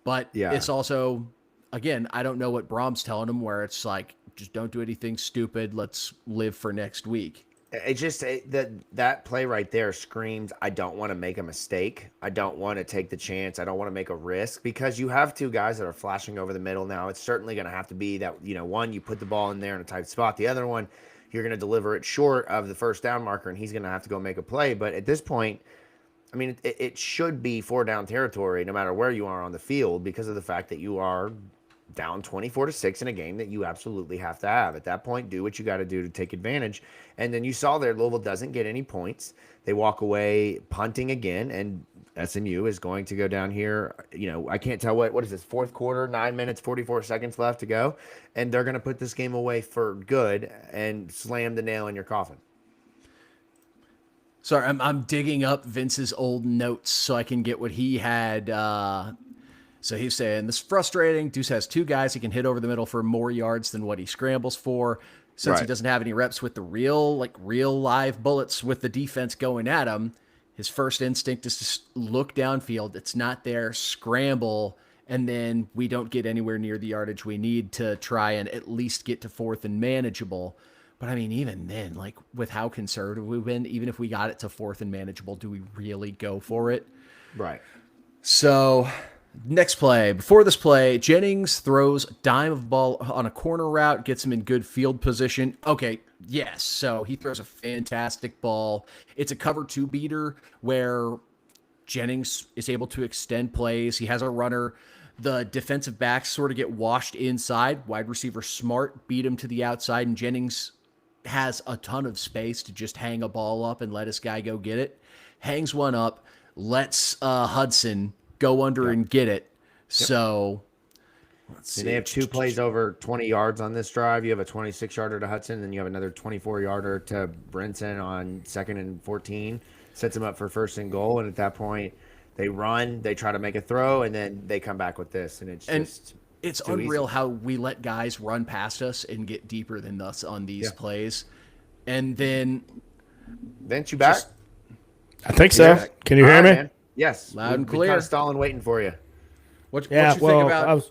But it's also, again, I don't know what Brom's telling him, where it's like just don't do anything stupid. Let's live for next week. That play right there screams, I don't want to make a mistake. I don't want to take the chance. I don't want to make a risk, because you have two guys that are flashing over the middle now. It's certainly going to have to be that, one, you put the ball in there in a tight spot. The other one, you're going to deliver it short of the first down marker, and he's going to have to go make a play. But at this point, I mean, it should be 4-down territory no matter where you are on the field, because of the fact that you are down 24-6 in a game that you absolutely have to have. At that point, do what you got to do to take advantage. And then you saw there, Louisville doesn't get any points. They walk away punting again, and SMU is going to go down here. I can't tell what is this, fourth quarter, 9 minutes, 44 seconds left to go. And they're going to put this game away for good and slam the nail in your coffin. Sorry, I'm digging up Vince's old notes so I can get what he had. So he's saying, this is frustrating. Deuce has two guys he can hit over the middle for more yards than what he scrambles for. Since he doesn't have any reps with the real live bullets with the defense going at him, his first instinct is to look downfield. It's not there, scramble, and then we don't get anywhere near the yardage we need to try and at least get to fourth and manageable. But I mean, even then, like with how conservative we've been, even if we got it to fourth and manageable, do we really go for it? Right. So next play. Before this play, Jennings throws a dime of ball on a corner route, gets him in good field position. Okay, yes. So he throws a fantastic ball. It's a cover 2 beater where Jennings is able to extend plays. He has a runner. The defensive backs sort of get washed inside. Wide receiver Smart beat him to the outside, and Jennings has a ton of space to just hang a ball up and let his guy go get it. Hangs one up, lets Hudson go under and get it. So let's see. They have 2 plays over 20 yards on this drive. You have a 26-yarder to Hudson, then you have another 24-yarder to Brinson on 2nd and 14. Sets him up for 1st and goal, and at that point, they run, they try to make a throw, and then they come back with this, and it's unreal easy. how we let guys run past us and get deeper than us on these plays. And then Vince, you back? I think so. Yeah. Can you hear me? Man. Yes. Loud and We've been clear. kind of stalling, waiting for you. What you think about?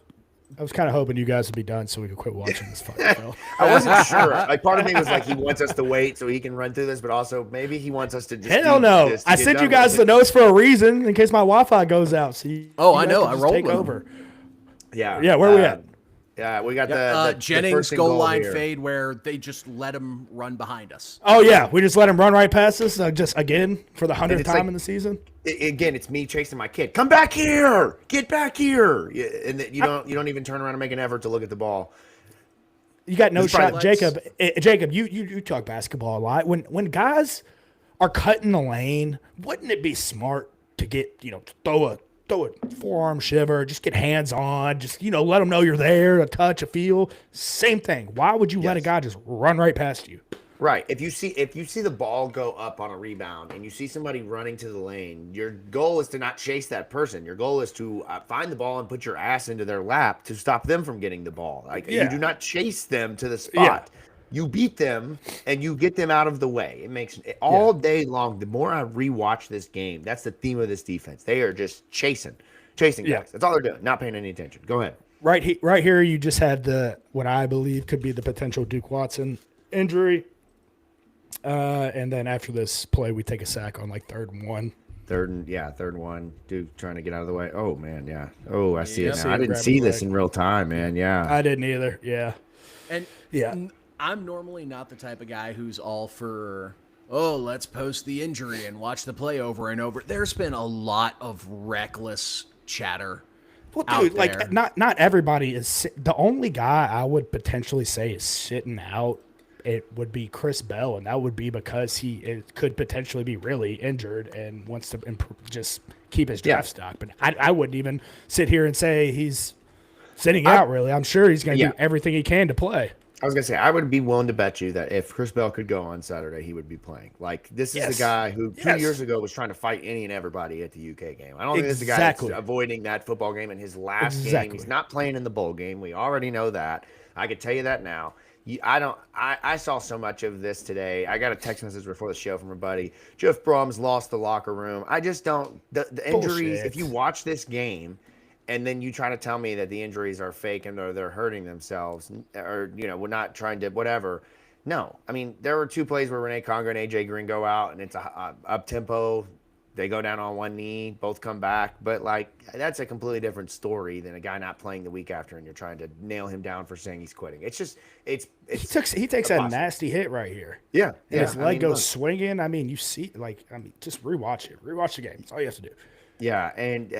I was kind of hoping you guys would be done so we could quit watching this fucking show. I wasn't sure. Like, part of me was like, he wants us to wait so he can run through this, but also maybe he wants us to just. Hell no! I sent you guys the notes for a reason, in case my Wi-Fi goes out. So I know. I rolled take with over. Yeah. Yeah. Where are we at? Yeah, we got the Jennings first and goal line here. fade where they just let him run behind us. Oh yeah, we just let him run right past us, just again for the 100th time in the season. Again, it's me chasing my kid. Come back here! Get back here! And you don't even turn around and make an effort to look at the ball. You got no This shot, probably- Jacob. Jacob, you talk basketball a lot. When guys are cutting the lane, wouldn't it be smart to get throw a forearm shiver, just get hands on, just let them know you're there, a touch, a feel, same thing. Why would you let a guy just run right past you? Right. If you see the ball go up on a rebound and you see somebody running to the lane, your goal is to not chase that person. Your goal is to find the ball and put your ass into their lap to stop them from getting the ball. You do not chase them to the spot. Yeah. You beat them and you get them out of the way. It makes it all day long. The more I rewatch this game, that's the theme of this defense. They are just chasing guys. That's all they're doing. Not paying any attention. Go ahead. Right here, you just had what I believe could be the potential Duke Watson injury. And then after this play, we take a sack on 3rd and 1. 3rd and 1. Duke trying to get out of the way. Oh man, yeah. Oh, I see it now. So I didn't see this in real time, man. Yeah. I didn't either. Yeah. And I'm normally not the type of guy who's all for, let's post the injury and watch the play over and over. There's been a lot of reckless chatter. Well, out dude, there. not everybody is. The only guy I would potentially say is sitting out, it would be Chris Bell, and that would be because he could potentially be really injured and wants to just keep his draft stock. But I wouldn't even sit here and say he's sitting out, really. I'm sure he's going to do everything he can to play. I was going to say, I would be willing to bet you that if Chris Bell could go on Saturday, he would be playing. This is the guy who 2 years ago was trying to fight any and everybody at the UK game. I don't think this is the guy that's avoiding that football game in his last game. He's not playing in the bowl game. We already know that. I could tell you that now. I saw so much of this today. I got a text message before the show from a buddy. Jeff Brom's lost the locker room. I just don't. The injuries, if you watch this game, and then you try to tell me that the injuries are fake and they're hurting themselves, or we're not trying to whatever. No, I mean there were 2 plays where Renee Conger and AJ Green go out, and it's a up tempo. They go down on one knee, both come back, but like that's a completely different story than a guy not playing the week after, and you're trying to nail him down for saying he's quitting. It's just he takes a nasty hit right here. Yeah, and his leg goes swinging. I mean, you see, just rewatch it. Rewatch the game. That's all you have to do. Yeah, and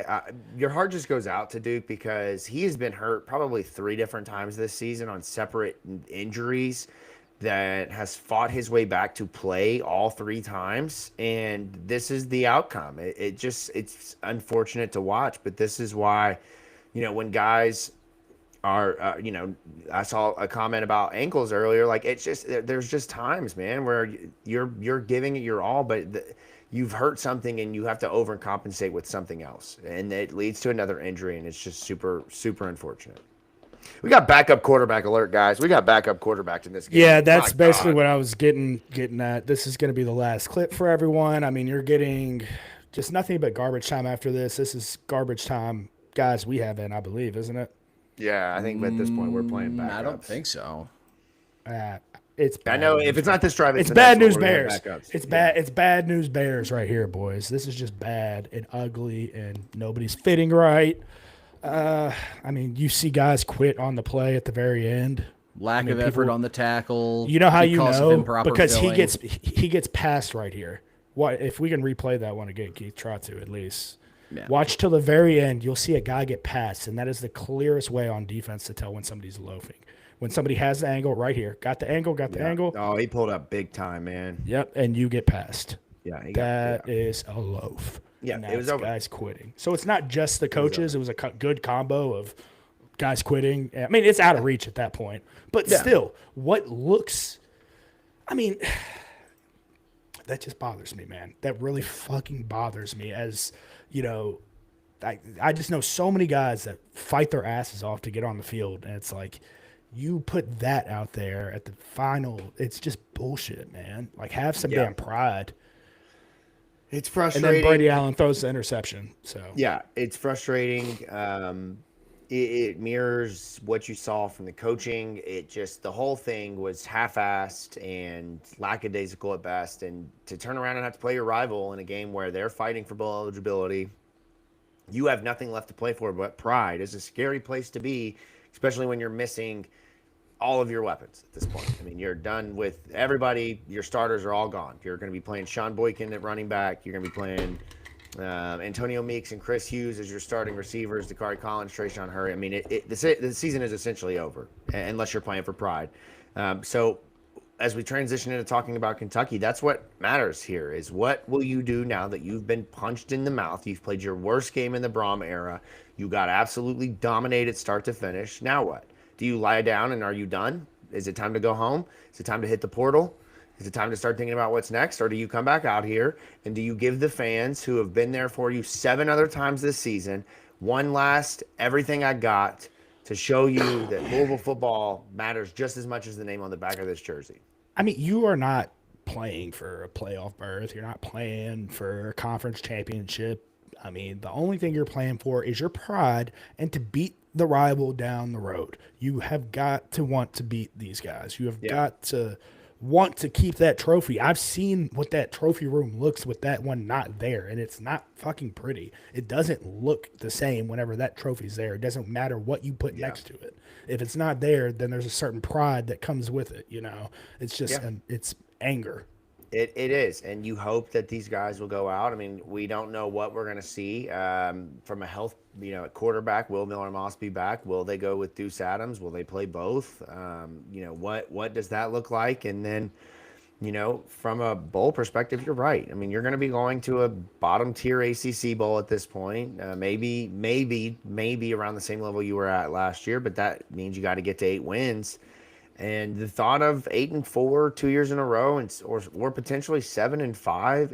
your heart just goes out to Duke because he has been hurt probably 3 different times this season on separate injuries that has fought his way back to play all 3 times, and this is the outcome. It's unfortunate to watch, but this is why, when guys are, I saw a comment about ankles earlier. Like there's just times, man, where you're giving it your all, but you've hurt something and you have to overcompensate with something else, and it leads to another injury, and it's just super, super unfortunate. We got backup quarterback alert, guys. We got backup quarterback in this game. Yeah, that's basically what I was getting at. This is going to be the last clip for everyone. I mean, you're getting just nothing but garbage time after this. This is garbage time, guys. We have in, I believe, isn't it? Yeah, I think at this point we're playing backups. I don't think so. It's bad. I know if it's not this drive, it's bad news Bears. It's bad. It's bad news Bears right here, boys. This is just bad and ugly, and nobody's fitting right. I mean, you see guys quit on the play at the very end. Lack of effort on the tackle. You know how you know? Because he gets passed right here. What if we can replay that one again, Keith? Try to at least. Yeah. Watch till the very end. You'll see a guy get passed, and that is the clearest way on defense to tell when somebody's loafing. When somebody has the angle right here, got the angle. Oh, he pulled up big time, man. Yep, and you get passed. Yeah, that is a loaf. Yeah, it was over. Guys quitting. So it's not just the coaches. It was a good combo of guys quitting. I mean, it's out of reach at that point. But still, what looks – I mean, that just bothers me, man. That really fucking bothers me as, I just know so many guys that fight their asses off to get on the field, and it's like you put that out there at the final. It's just bullshit, man. Like, have some damn pride. It's frustrating. And then Brady Allen throws the interception. So yeah, it's frustrating. It mirrors what you saw from the coaching. The whole thing was half-assed and lackadaisical at best. And to turn around and have to play your rival in a game where they're fighting for bowl eligibility, you have nothing left to play for but pride. It's a scary place to be, especially when you're missing all of your weapons at this point. I mean, you're done with everybody. Your starters are all gone. You're going to be playing Sean Boykin at running back. You're going to be playing Antonio Meeks and Chris Hughes as your starting receivers, Dakari Collins, Trayshawn Hurry. I mean, the season is essentially over unless you're playing for pride. So as we transition into talking about Kentucky, that's what matters here is what will you do now that you've been punched in the mouth? You've played your worst game in the Braum era. You got absolutely dominated start to finish. Now what? Do you lie down and are you done? Is it time to go home? Is it time to hit the portal? Is it time to start thinking about what's next? Or do you come back out here and do you give the fans who have been there for you 7 other times this season one last everything I got to show you that Louisville football matters just as much as the name on the back of this jersey? I mean, you are not playing for a playoff berth. You're not playing for a conference championship. I mean, the only thing you're playing for is your pride and to beat the rival down the road. You have got to want to beat these guys. You have got to want to keep that trophy. I've seen what that trophy room looks with that one not there, and it's not fucking pretty. It doesn't look the same whenever that trophy's there. It doesn't matter what you put next to it. If it's not there, then there's a certain pride that comes with it, It's just it's anger. It is, and you hope that these guys will go out. I mean, we don't know what we're going to see from a health, at quarterback. Will Miller Moss be back? Will they go with Deuce Adams? Will they play both? What does that look like? And then, from a bowl perspective, you're right. I mean, you're going to be going to a bottom tier ACC bowl at this point. Maybe around the same level you were at last year, but that means you got to get to 8 wins. And the thought of 8-4 2 years in a row or potentially 7-5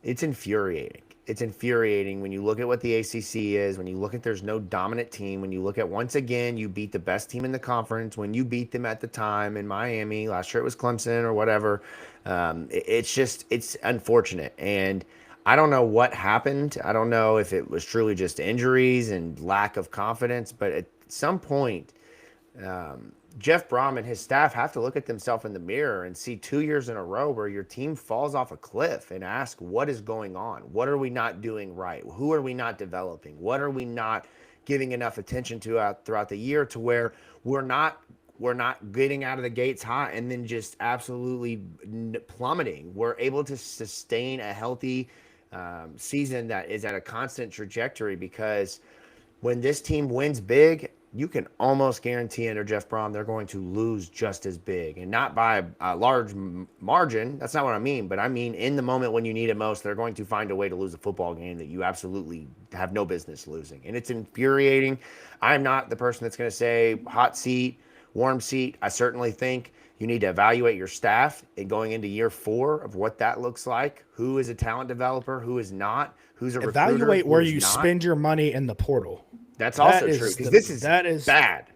it's infuriating. It's infuriating when you look at what the ACC is, when you look at there's no dominant team, when you look at once again you beat the best team in the conference, when you beat them at the time in Miami, last year it was Clemson or whatever. It's unfortunate. And I don't know what happened. I don't know if it was truly just injuries and lack of confidence, but at some point, Jeff Brom and his staff have to look at themselves in the mirror and see 2 years in a row where your team falls off a cliff and ask, what is going on? What are we not doing right? Who are we not developing? What are we not giving enough attention to throughout the year to where we're not getting out of the gates hot and then just absolutely plummeting. We're able to sustain a healthy season that is at a constant trajectory, because when this team wins big, you can almost guarantee under Jeff Brom they're going to lose just as big, and not by a large margin. That's not what I mean, but I mean in the moment when you need it most, they're going to find a way to lose a football game that you absolutely have no business losing, and it's infuriating. I'm not the person that's going to say hot seat, warm seat. I certainly think you need to evaluate your staff and going into year 4 of what that looks like. Who is a talent developer? Who is not? Who's a recruiter? Evaluate where you not? Spend your money in the portal. That's also true, because that is bad.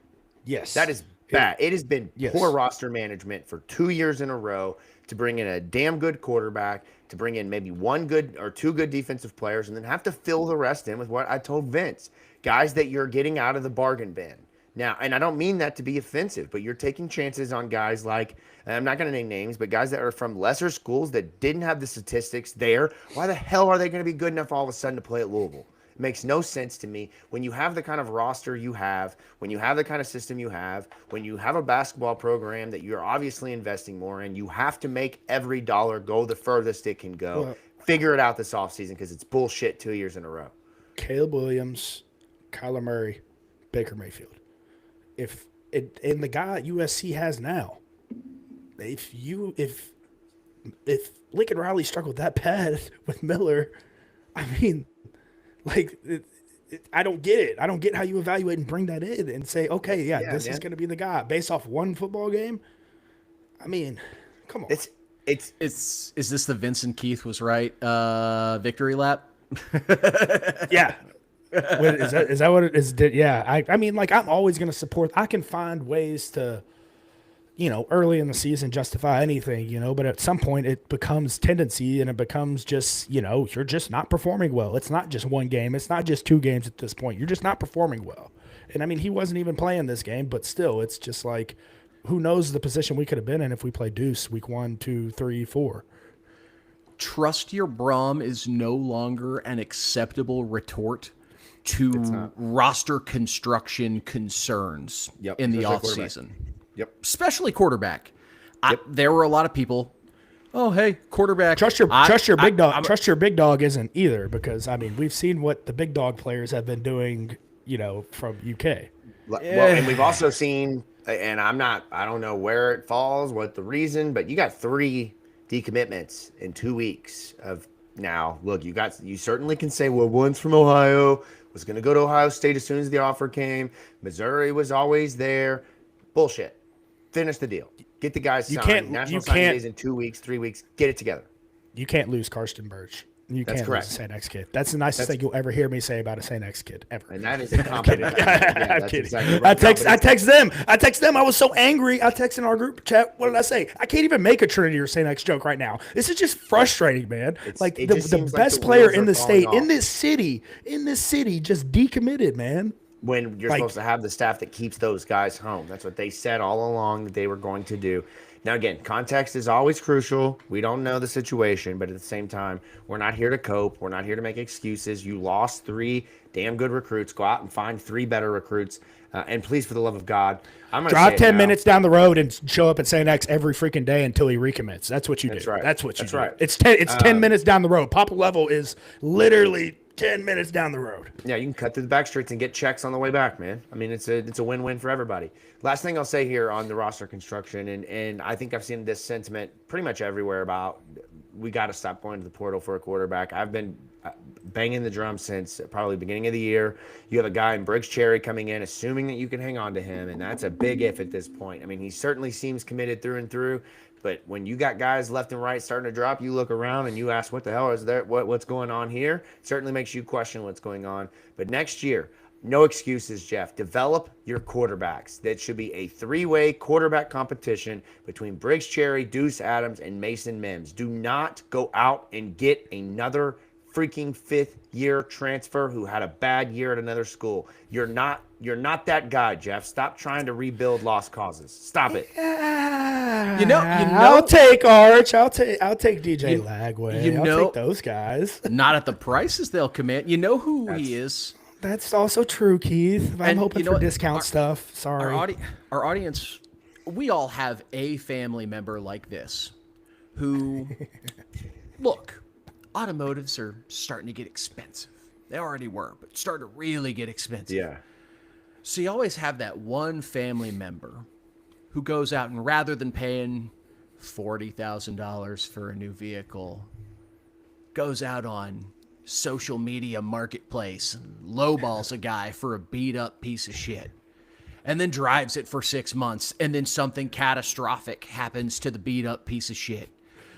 Yes. That is bad. It has been Yes. poor roster management for 2 years in a row to bring in a damn good quarterback, to bring in maybe one good or two good defensive players, and then have to fill the rest in with what I told Vince, guys that you're getting out of the bargain bin. Now, and I don't mean that to be offensive, but you're taking chances on guys like, and I'm not going to name names, but guys that are from lesser schools that didn't have the statistics there. Why the hell are they going to be good enough all of a sudden to play at Louisville? It makes no sense to me. When you have the kind of roster you have, when you have the kind of system you have, when you have a basketball program that you're obviously investing more in, you have to make every dollar go the furthest it can go. Well, figure it out this offseason, because it's bullshit 2 years in a row. Caleb Williams, Kyler Murray, Baker Mayfield. And the guy USC has now, if Lincoln Riley struggled that bad with Miller, I mean, like, I don't get it. I don't get how you evaluate and bring that in and say, okay, this is going to be the guy based off one football game. I mean, come on. Is this the Vincent Keith was right victory lap? Yeah. Is that what it is? Yeah. I mean, like, I'm always going to support. I can find ways to, early in the season justify anything, but at some point it becomes tendency and it becomes just, you're just not performing well. It's not just one game. It's not just 2 games at this point. You're just not performing well. And I mean, he wasn't even playing this game, but still, it's just like, who knows the position we could have been in if we played deuce week 1, 2, 3, 4. Trust your Brom is no longer an acceptable retort to roster construction concerns in the offseason. Yep. Especially quarterback. There were a lot of people, oh, hey, quarterback. Trust your big dog. Trust your big dog isn't either, because, I mean, we've seen what the big dog players have been doing, from UK. Well, and we've also seen, and I don't know where it falls, what the reason, but you got 3 decommitments in 2 weeks of now. Look, you certainly can say, well, one's from Ohio, was going to go to Ohio State as soon as the offer came. Missouri was always there. Bullshit. Finish the deal. Get the guys signed. National signing days in 2 weeks, 3 weeks. Get it together. You can't lose Karsten Birch. That's correct. Lose a St. X kid. That's the nicest thing you'll ever hear me say about a St. X kid ever. And that is a compliment. I'm kidding. Exactly right. I text them. I was so angry. I texted in our group chat. What did I say? I can't even make a Trinity or St. X joke right now. This is just frustrating, man. The best player in the state, in this city, just decommitted, man. When you're supposed to have the staff that keeps those guys home. That's what they said all along that they were going to do. Now, again, context is always crucial. We don't know the situation, but at the same time, we're not here to cope. We're not here to make excuses. You lost 3 damn good recruits. Go out and find 3 better recruits. And please, for the love of God, I'm going to drive 10 minutes down the road and show up at St. X every freaking day until he recommits. That's what you do. Right. That's what you do. Right. It's 10 minutes down the road. Papa Level is literally 10 minutes down the road. Yeah, you can cut through the back streets and get checks on the way back, man. I mean, it's a win-win for everybody. Last thing I'll say here on the roster construction, and I think I've seen this sentiment pretty much everywhere about we got to stop going to the portal for a quarterback. I've been banging the drum since probably beginning of the year. You have a guy in Briggs Cherry coming in, assuming that you can hang on to him, and that's a big if at this point. I mean, he certainly seems committed through and through, but when you got guys left and right starting to drop, you look around and you ask, what the hell is there? What's going on here? It certainly makes you question what's going on. But next year, no excuses, Jeff. Develop your quarterbacks. That should be a 3-way quarterback competition between Briggs Cherry, Deuce Adams, and Mason Mims. Do not go out and get another freaking fifth-year transfer who had a bad year at another school. You're not that guy, Jeff. Stop trying to rebuild lost causes. Stop it. I'll take Arch. I'll take DJ Lagway. I'll take those guys. Not at the prices they'll command. You know who he is. That's also true, Keith. I'm hoping for discount stuff. Sorry. Our audience, we all have a family member like this who, look, automotives are starting to get expensive. They already were, but starting to really get expensive. Yeah. So you always have that one family member who goes out and rather than paying $40,000 for a new vehicle, goes out on social media marketplace and lowballs a guy for a beat up piece of shit, and then drives it for 6 months, and then something catastrophic happens to the beat up piece of shit.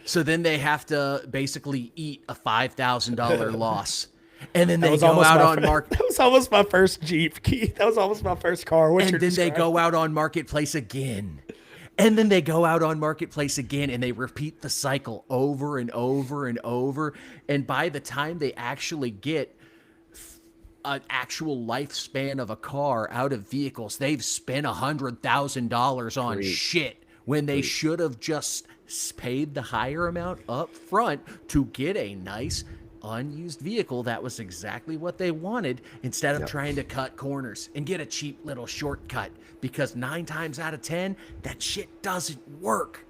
So then they have to basically eat a $5,000 loss. And then they go out on market. That was almost my first Jeep, Keith. That was almost my first car. And then they go out on marketplace again. And then they go out on marketplace again, and they repeat the cycle over and over and over. And by the time they actually get an actual lifespan of a car out of vehicles, they've spent $100,000 on shit when they should have just paid the higher amount up front to get a nice unused vehicle that was exactly what they wanted, instead of trying to cut corners and get a cheap little shortcut, because 9 times out of 10 that shit doesn't work.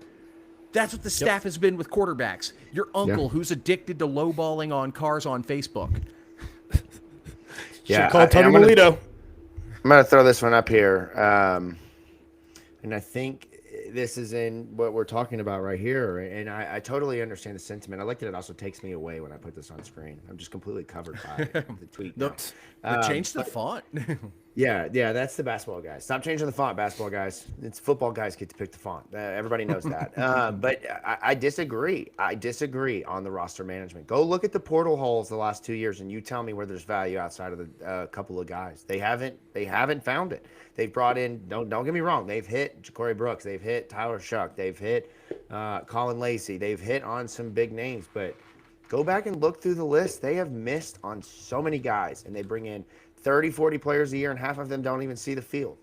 That's what the staff has been with quarterbacks. Your uncle who's addicted to lowballing on cars on Facebook. Call Tony Melito. I'm gonna throw this one up here, and I think this is in what we're talking about right here, and I totally understand the sentiment. I like that it also takes me away when I put this on screen. I'm just completely covered by the tweet. Change the font. Yeah, that's the basketball guys. Stop changing the font, basketball guys. It's football guys get to pick the font. Everybody knows that. But I disagree. I disagree on the roster management. Go look at the portal holes the last 2 years, and you tell me where there's value outside of the couple of guys. They haven't found it. They've brought in. Don't get me wrong. They've hit Ja'Cory Brooks. They've hit Tyler Shuck. They've hit Colin Lacey. They've hit on some big names, but go back and look through the list. They have missed on so many guys, and they bring in 30, 40 players a year, and half of them don't even see the field.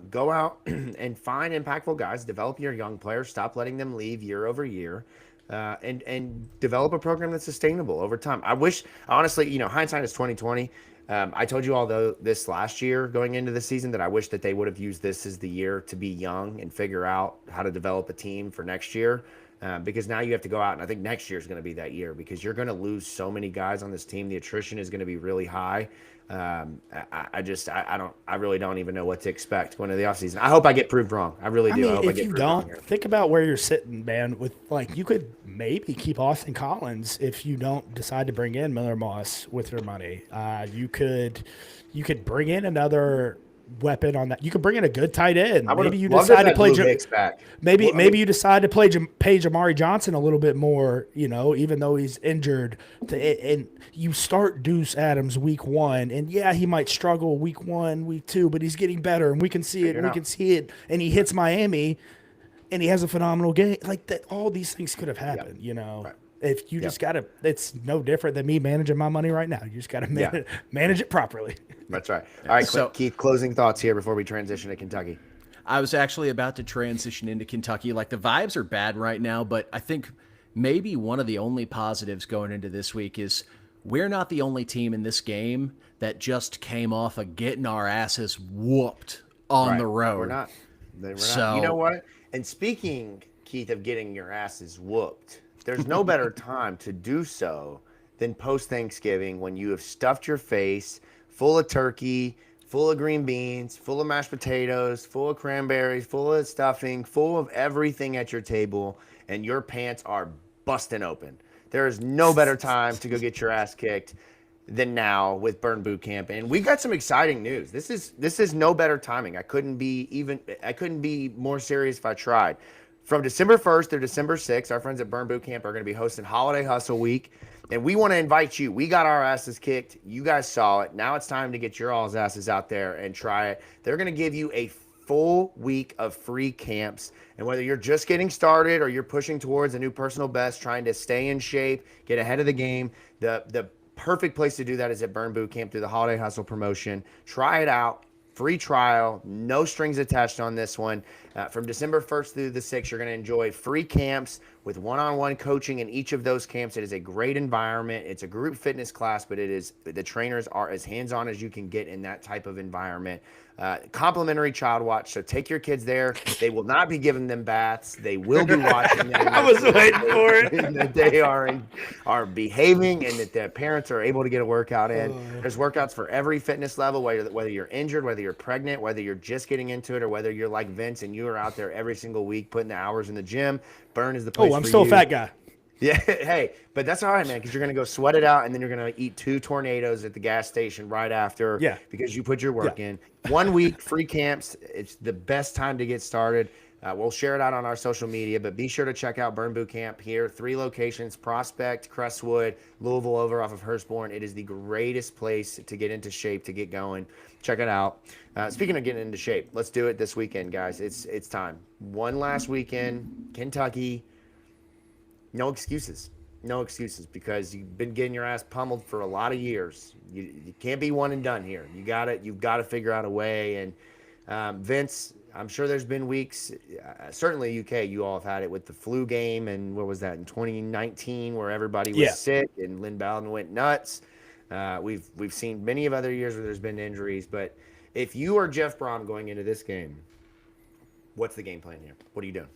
Go out and find impactful guys, develop your young players, stop letting them leave year over year, and develop a program that's sustainable over time. I wish, honestly, hindsight is 2020. I told you all this last year going into the season that I wish that they would have used this as the year to be young and figure out how to develop a team for next year. Because now you have to go out, and I think next year is going to be that year, because you're going to lose so many guys on this team. The attrition is going to be really high. I really don't even know what to expect going into the offseason. I hope I get proved wrong. I really do. I hope if you don't, think about where you're sitting, man. With you could maybe keep Austin Collins if you don't decide to bring in Miller Moss with your money. You could bring in another weapon on that. You could bring in a good tight end. Maybe you decide to play maybe you decide to pay Jamari Johnson a little bit more, even though he's injured, and you start Deuce Adams week 1, and he might struggle week 1, week 2, but he's getting better, and we can see it, and he hits Miami and he has a phenomenal game. Like that, all these things could have happened, Right. If you just gotta, it's no different than me managing my money right now. You just gotta manage it properly. That's right. All right, so Keith, closing thoughts here before we transition to Kentucky. I was actually about to transition into Kentucky. Like, the vibes are bad right now, but I think maybe one of the only positives going into this week is we're not the only team in this game that just came off of getting our asses whooped on the road. We're not. You know what? And speaking, Keith, of getting your asses whooped, there's no better time to do so than post-Thanksgiving, when you have stuffed your face full of turkey, full of green beans, full of mashed potatoes, full of cranberries, full of stuffing, full of everything at your table, and your pants are busting open. There is no better time to go get your ass kicked than now with Burn Boot Camp. And we got some exciting news. This is no better timing. I couldn't be more serious if I tried. From December 1st to December 6th, our friends at Burn Boot Camp are going to be hosting Holiday Hustle Week, and we want to invite you. We got our asses kicked. You guys saw it. Now it's time to get your all's asses out there and try it. They're going to give you a full week of free camps. And whether you're just getting started or you're pushing towards a new personal best, trying to stay in shape, get ahead of the game, the perfect place to do that is at Burn Boot Camp through the Holiday Hustle promotion. Try it out. Free trial, no strings attached on this one. From December 1st through the 6th, you're going to enjoy free camps with one-on-one coaching in each of those camps. It is a great environment. It's a group fitness class, but the trainers are as hands-on as you can get in that type of environment. Complimentary child watch, so take your kids there. They will not be giving them baths. They will be watching them. I was waiting for it. That they are behaving and that their parents are able to get a workout in. There's workouts for every fitness level, whether you're injured, whether you're pregnant, whether you're just getting into it, or whether you're like Vince and you are out there every single week putting the hours in the gym. Burn is the place. I'm still a fat guy. Yeah, hey, but that's all right, man, because you're going to go sweat it out, and then you're going to eat 2 tornadoes at the gas station right after because you put your work in. 1 week, free camps. It's the best time to get started. We'll share it out on our social media, but be sure to check out Burn Boot Camp here. 3 locations, Prospect, Crestwood, Louisville over off of Hurstbourne. It is the greatest place to get into shape, to get going. Check it out. Speaking of getting into shape, let's do it this weekend, guys. It's time. One last weekend, Kentucky. No excuses. No excuses, because you've been getting your ass pummeled for a lot of years. You can't be one and done here. You've got to figure out a way. And Vince, I'm sure there's been weeks, certainly UK, you all have had it with the flu game, and what was that, in 2019, where everybody was sick and Lynn Bowden went nuts. We've seen many of other years where there's been injuries, but if you are Jeff Brom going into this game, what's the game plan here? What are you doing?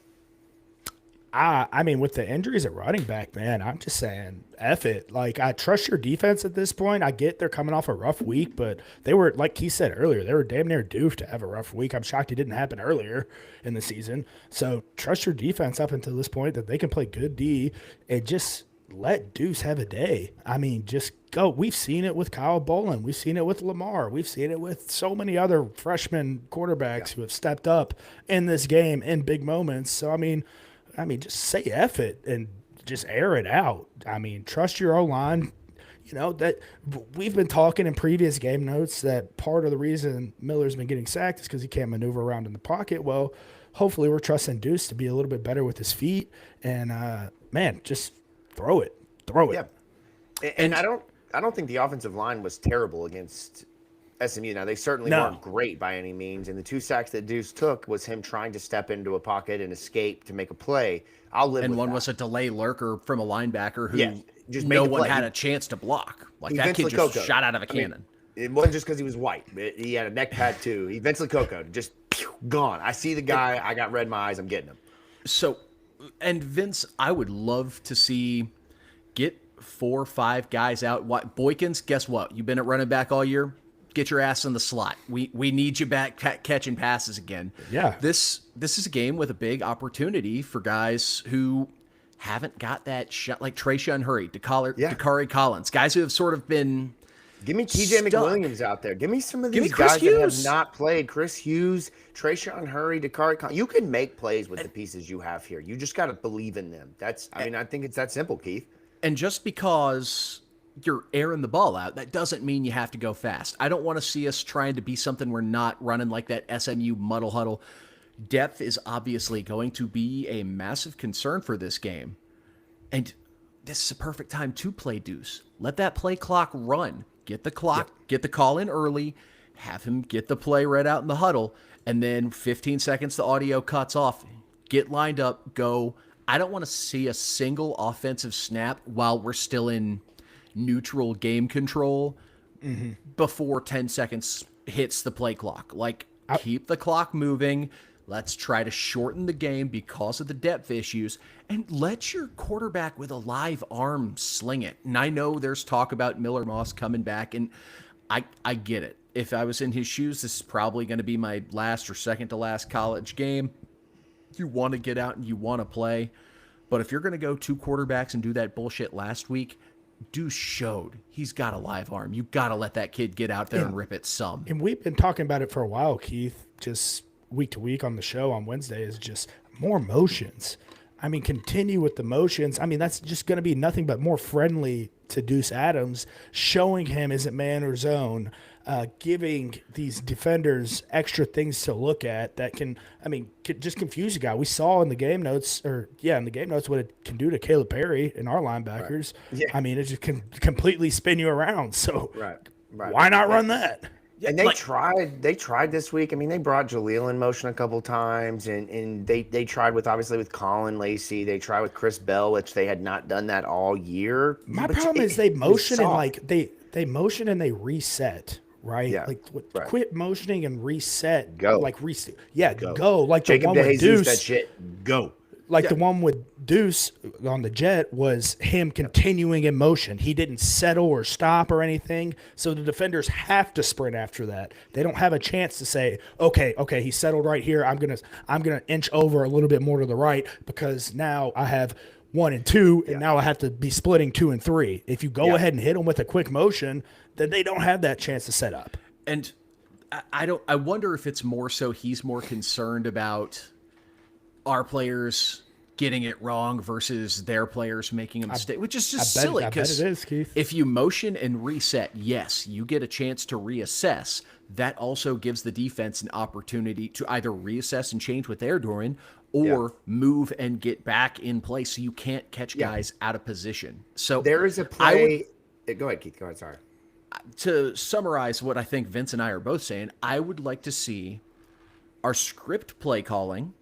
I mean, with the injuries at running back, man, I'm just saying, F it. Like, I trust your defense at this point. I get they're coming off a rough week, but they were, like he said earlier, they were damn near due to have a rough week. I'm shocked it didn't happen earlier in the season. So trust your defense up until this point that they can play good D and just let Deuce have a day. I mean, just go. We've seen it with Kyle Bolin. We've seen it with Lamar. We've seen it with so many other freshman quarterbacks who have stepped up in this game in big moments. So, I mean, just say F it and just air it out. I mean, trust your O-line. You know, that we've been talking in previous game notes that part of the reason Miller's been getting sacked is because he can't maneuver around in the pocket. Well, hopefully we're trusting Deuce to be a little bit better with his feet. And, man, just throw it. Throw it. Yeah. And I don't think the offensive line was terrible against SMU. Now, they certainly weren't great by any means, and the 2 sacks that Deuce took was him trying to step into a pocket and escape to make a play. I'll live with that. And one was a delay lurker from a linebacker who just no one had a chance to block. Like, that kid just shot out of a cannon. It wasn't just because he was white. He had a neck pad, too. He Vince Coco, just gone. I see the guy. I got red in my eyes. I'm getting him. So, and Vince, I would love to see get 4 or 5 guys out. Boykins, guess what? You've been at running back all year. Get your ass in the slot. We need you back catching passes again. Yeah. This is a game with a big opportunity for guys who haven't got that shot, like Trayshawn Hurry, Dakari Collins, guys who have sort of been. Give me TJ McWilliams out there. Give me some of these guys that have not played. Chris Hughes, Trayshawn Hurry, Dakari Collins. You can make plays with the pieces you have here. You just got to believe in them. I think it's that simple, Keith. And just because you're airing the ball out, that doesn't mean you have to go fast. I don't want to see us trying to be something we're not, running like that SMU muddle huddle. Depth is obviously going to be a massive concern for this game. And this is a perfect time to play Deuce. Let that play clock run. Get the clock, get the call in early, have him get the play read out in the huddle, and then 15 seconds the audio cuts off. Get lined up, go. I don't want to see a single offensive snap while we're still in neutral game control before 10 seconds hits the play clock. Like, keep the clock moving. Let's try to shorten the game because of the depth issues, and let your quarterback with a live arm sling it. And I know there's talk about Miller Moss coming back, and I get it. If I was in his shoes, this is probably going to be my last or second to last college game. You want to get out and you want to play. But if you're going to go 2 quarterbacks and do that bullshit last week, Deuce showed he's got a live arm. You got to let that kid get out there and rip it some. And we've been talking about it for a while, Keith, just week to week on the show on Wednesday, is just more motions. I mean, continue with the motions. I mean, that's just going to be nothing but more friendly to Deuce Adams, showing him is it man or zone. giving these defenders extra things to look at that could just confuse a guy. We saw in the game notes, what it can do to Caleb Perry and our linebackers. Right. Yeah. I mean, it just can completely spin you around. So Right. why not run that? And they tried this week. I mean, they brought Jaleel in motion a couple times, and they tried with Colin Lacey. They tried with Chris Bell, which they had not done that all year. My problem is they motion and they motion and they reset. Right, Yeah, quit motioning and reset. Go. Like reset. Yeah, go. Like Jacob the one with Deuce. That shit. Go. Like the one with Deuce on the jet was him continuing in motion. He didn't settle or stop or anything. So the defenders have to sprint after that. They don't have a chance to say, okay, he settled right here. I'm gonna inch over a little bit more to the right because now I have 1 and 2, and now I have to be splitting 2 and 3. If you go ahead and hit them with a quick motion, then they don't have that chance to set up. And I wonder if it's more so he's more concerned about our players getting it wrong versus their players making a mistake, which is just silly. I bet it is, Keith. If you motion and reset, yes, you get a chance to reassess. That also gives the defense an opportunity to either reassess and change what they're doing or move and get back in place so you can't catch guys out of position. So there is a play. Go ahead, Keith. Go ahead. Sorry. To summarize what I think Vince and I are both saying, I would like to see our script play calling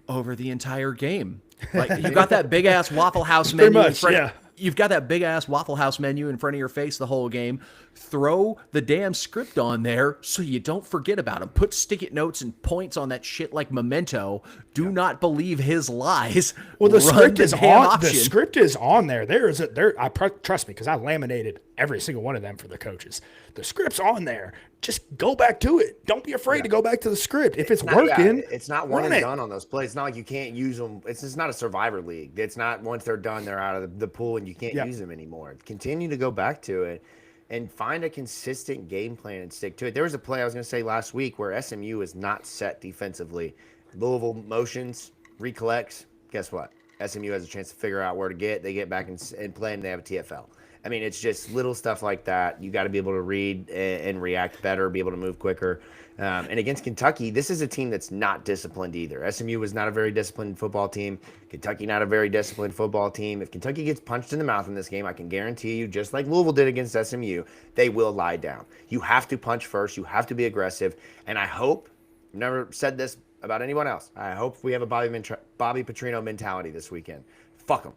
over the entire game. Like you've got that big ass Waffle House menu in front. You've got that big ass Waffle House menu in front of your face the whole game. Throw the damn script on there so you don't forget about him. Put sticky notes and points on that shit like Memento. Do not believe his lies. Well, the script is on. The script is on there. Trust me, because I laminated every single one of them for the coaches. The script's on there. Just go back to it. Don't be afraid to go back to the script. If it's working, it's not one and done on those plays. It's not like you can't use them. It's just not a Survivor League. It's not once they're done, they're out of the pool and you can't use them anymore. Continue to go back to it and find a consistent game plan and stick to it. There was a play I was going to say last week where SMU is not set defensively. Louisville motions, recollects. Guess what? SMU has a chance to figure out where to get. They get back and play, and they have a TFL. I mean, it's just little stuff like that. You got to be able to read and react better, be able to move quicker. And against Kentucky, this is a team that's not disciplined either. SMU was not a very disciplined football team. Kentucky, not a very disciplined football team. If Kentucky gets punched in the mouth in this game, I can guarantee you, just like Louisville did against SMU, they will lie down. You have to punch first. You have to be aggressive. And I hope, I've never said this about anyone else, I hope we have a Bobby Petrino mentality this weekend. Fuck them.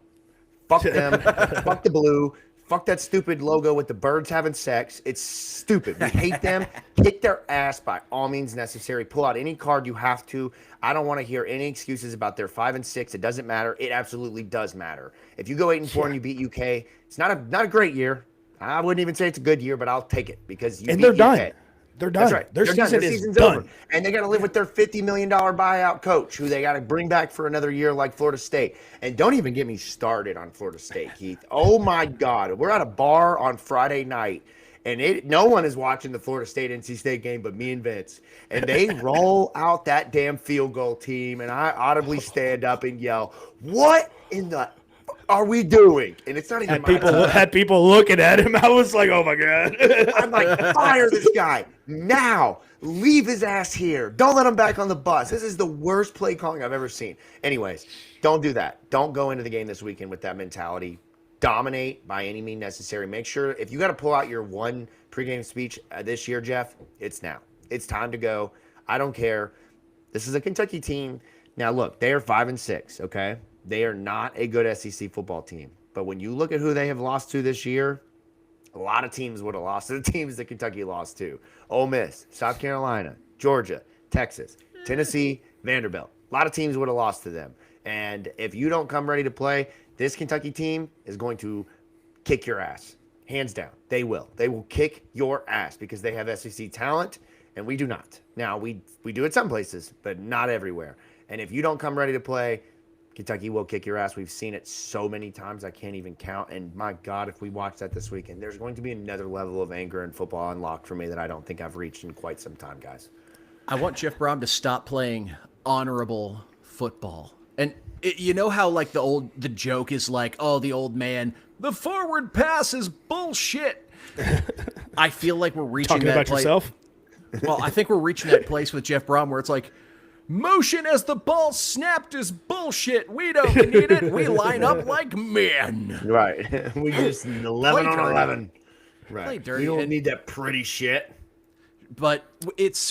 Fuck them. Fuck the blue. Fuck that stupid logo with the birds having sex. It's stupid. We hate them. Kick their ass by all means necessary. Pull out any card you have to. I don't want to hear any excuses about their 5 and 6. It doesn't matter. It absolutely does matter. If you go 8 and 4 and you beat UK, it's not a great year. I wouldn't even say it's a good year, but I'll take it because you beat they're UK. Done. They're done. That's right. Their season's done. Over. And they got to live with their $50 million buyout coach who they got to bring back for another year like Florida State. And don't even get me started on Florida State, Keith. Oh, my God. We're at a bar on Friday night, and no one is watching the Florida State-NC State game but me and Vince. And they roll out that damn field goal team, and I audibly stand up and yell, what in the are we doing? And it's not even had people looking at him. I was like, oh my God. I'm like, fire this guy now. Leave his ass here. Don't let him back on the bus. This is the worst play calling I've ever seen. Anyways, don't do that. Don't go into the game this weekend with that mentality. Dominate by any means necessary. Make sure if you got to pull out your one pregame speech this year, Jeff, it's now. It's time to go. I don't care. This is a Kentucky team. Now, look, they are 5 and 6, okay? They are not a good SEC football team. But when you look at who they have lost to this year, a lot of teams would have lost to the teams that Kentucky lost to. Ole Miss, South Carolina, Georgia, Texas, Tennessee, Vanderbilt. A lot of teams would have lost to them. And if you don't come ready to play, this Kentucky team is going to kick your ass. Hands down. They will. They will kick your ass because they have SEC talent, and we do not. Now, we do it some places, but not everywhere. And if you don't come ready to play, Kentucky will kick your ass. We've seen it so many times I can't even count. And my God, if we watch that this weekend, there's going to be another level of anger in football unlocked for me that I don't think I've reached in quite some time, guys. I want Jeff Brown to stop playing honorable football. And you know how like the joke is like, oh, the old man, the forward pass is bullshit. I feel like we're reaching Talking that about place. yourself? Well, I think we're reaching that place with Jeff Brom where it's like, motion as the ball snapped is bullshit. We don't need it. We line up like men. Right. We just 11 Play on dirty. 11. Play Right. dirty We don't and- need that pretty shit. But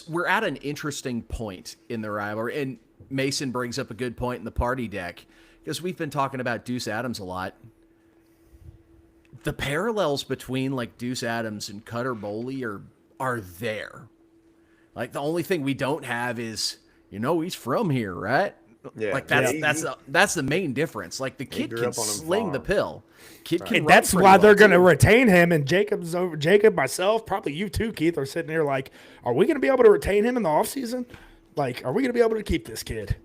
we're at an interesting point in the rivalry, and Mason brings up a good point in the party deck because we've been talking about Deuce Adams a lot. The parallels between like Deuce Adams and Cutter Boley are there. Like the only thing we don't have is, he's from here, right? Yeah. Like Yeah. that's the main difference. Like the kid grew can up on a sling the farm. pill. Kid can And run that's pretty why well, they're going to too. retain him. And Jacob, myself, probably you too, Keith, are sitting there like, are we going to be able to retain him in the offseason? Like, are we going to be able to keep this kid?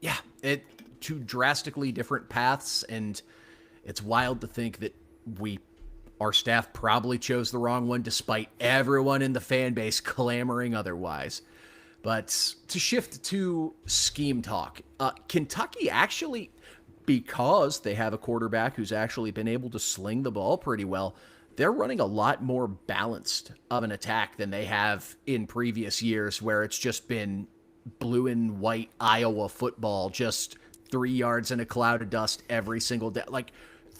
Yeah, two drastically different paths, and it's wild to think that our staff probably chose the wrong one, despite everyone in the fan base clamoring otherwise. But to shift to scheme talk, Kentucky actually, because they have a quarterback who's actually been able to sling the ball pretty well, they're running a lot more balanced of an attack than they have in previous years, where it's just been blue and white Iowa football, just 3 yards in a cloud of dust every single day. Like,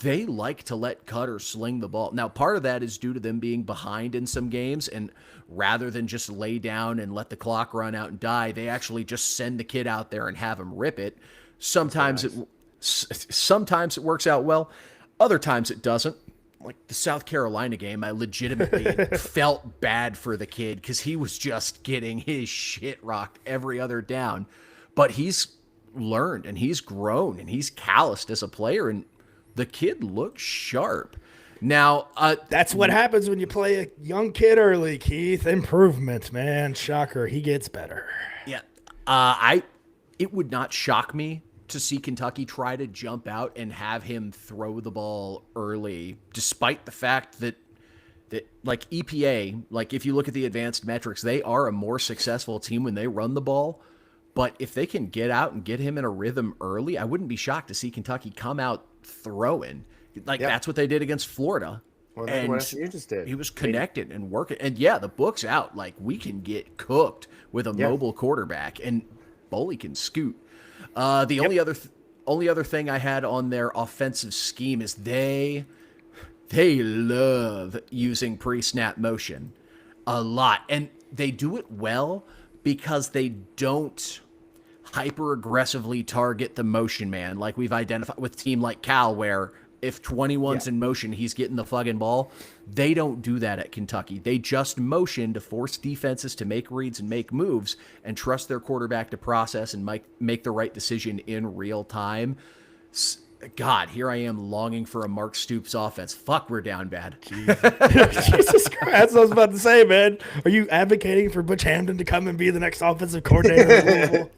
they like to let Cutter sling the ball. Now, part of that is due to them being behind in some games, and rather than just lay down and let the clock run out and die, they actually just send the kid out there and have him rip it. Sometimes it works out well. Other times it doesn't. Like the South Carolina game, I legitimately felt bad for the kid because he was just getting his shit rocked every other down. But he's learned and he's grown and he's calloused as a player, and the kid looks sharp. Now, That's what happens when you play a young kid early, Keith. Improvement, man. Shocker. He gets better. yeah, it would not shock me to see Kentucky try to jump out and have him throw the ball early, despite the fact that like EPA, like if you look at the advanced metrics, they are a more successful team when they run the ball. But if they can get out and get him in a rhythm early, I wouldn't be shocked to see Kentucky come out throwing. Like that's what they did against Florida. Well, and what SMU just did. he was connected and working. And yeah, the book's out. Like, we can get cooked with a mobile quarterback, and Boley can scoot. The only other thing I had on their offensive scheme is they love using pre-snap motion a lot, and they do it well because they don't hyper aggressively target the motion man like we've identified with a team like Cal, where if 21's in motion, he's getting the fucking ball. They don't do that at Kentucky. They just motion to force defenses to make reads and make moves and trust their quarterback to process and make the right decision in real time. God, here I am longing for a Mark Stoops offense. Fuck, we're down bad. Jesus Christ. That's what I was about to say, man. Are you advocating for Butch Hamden to come and be the next offensive coordinator of Louisville?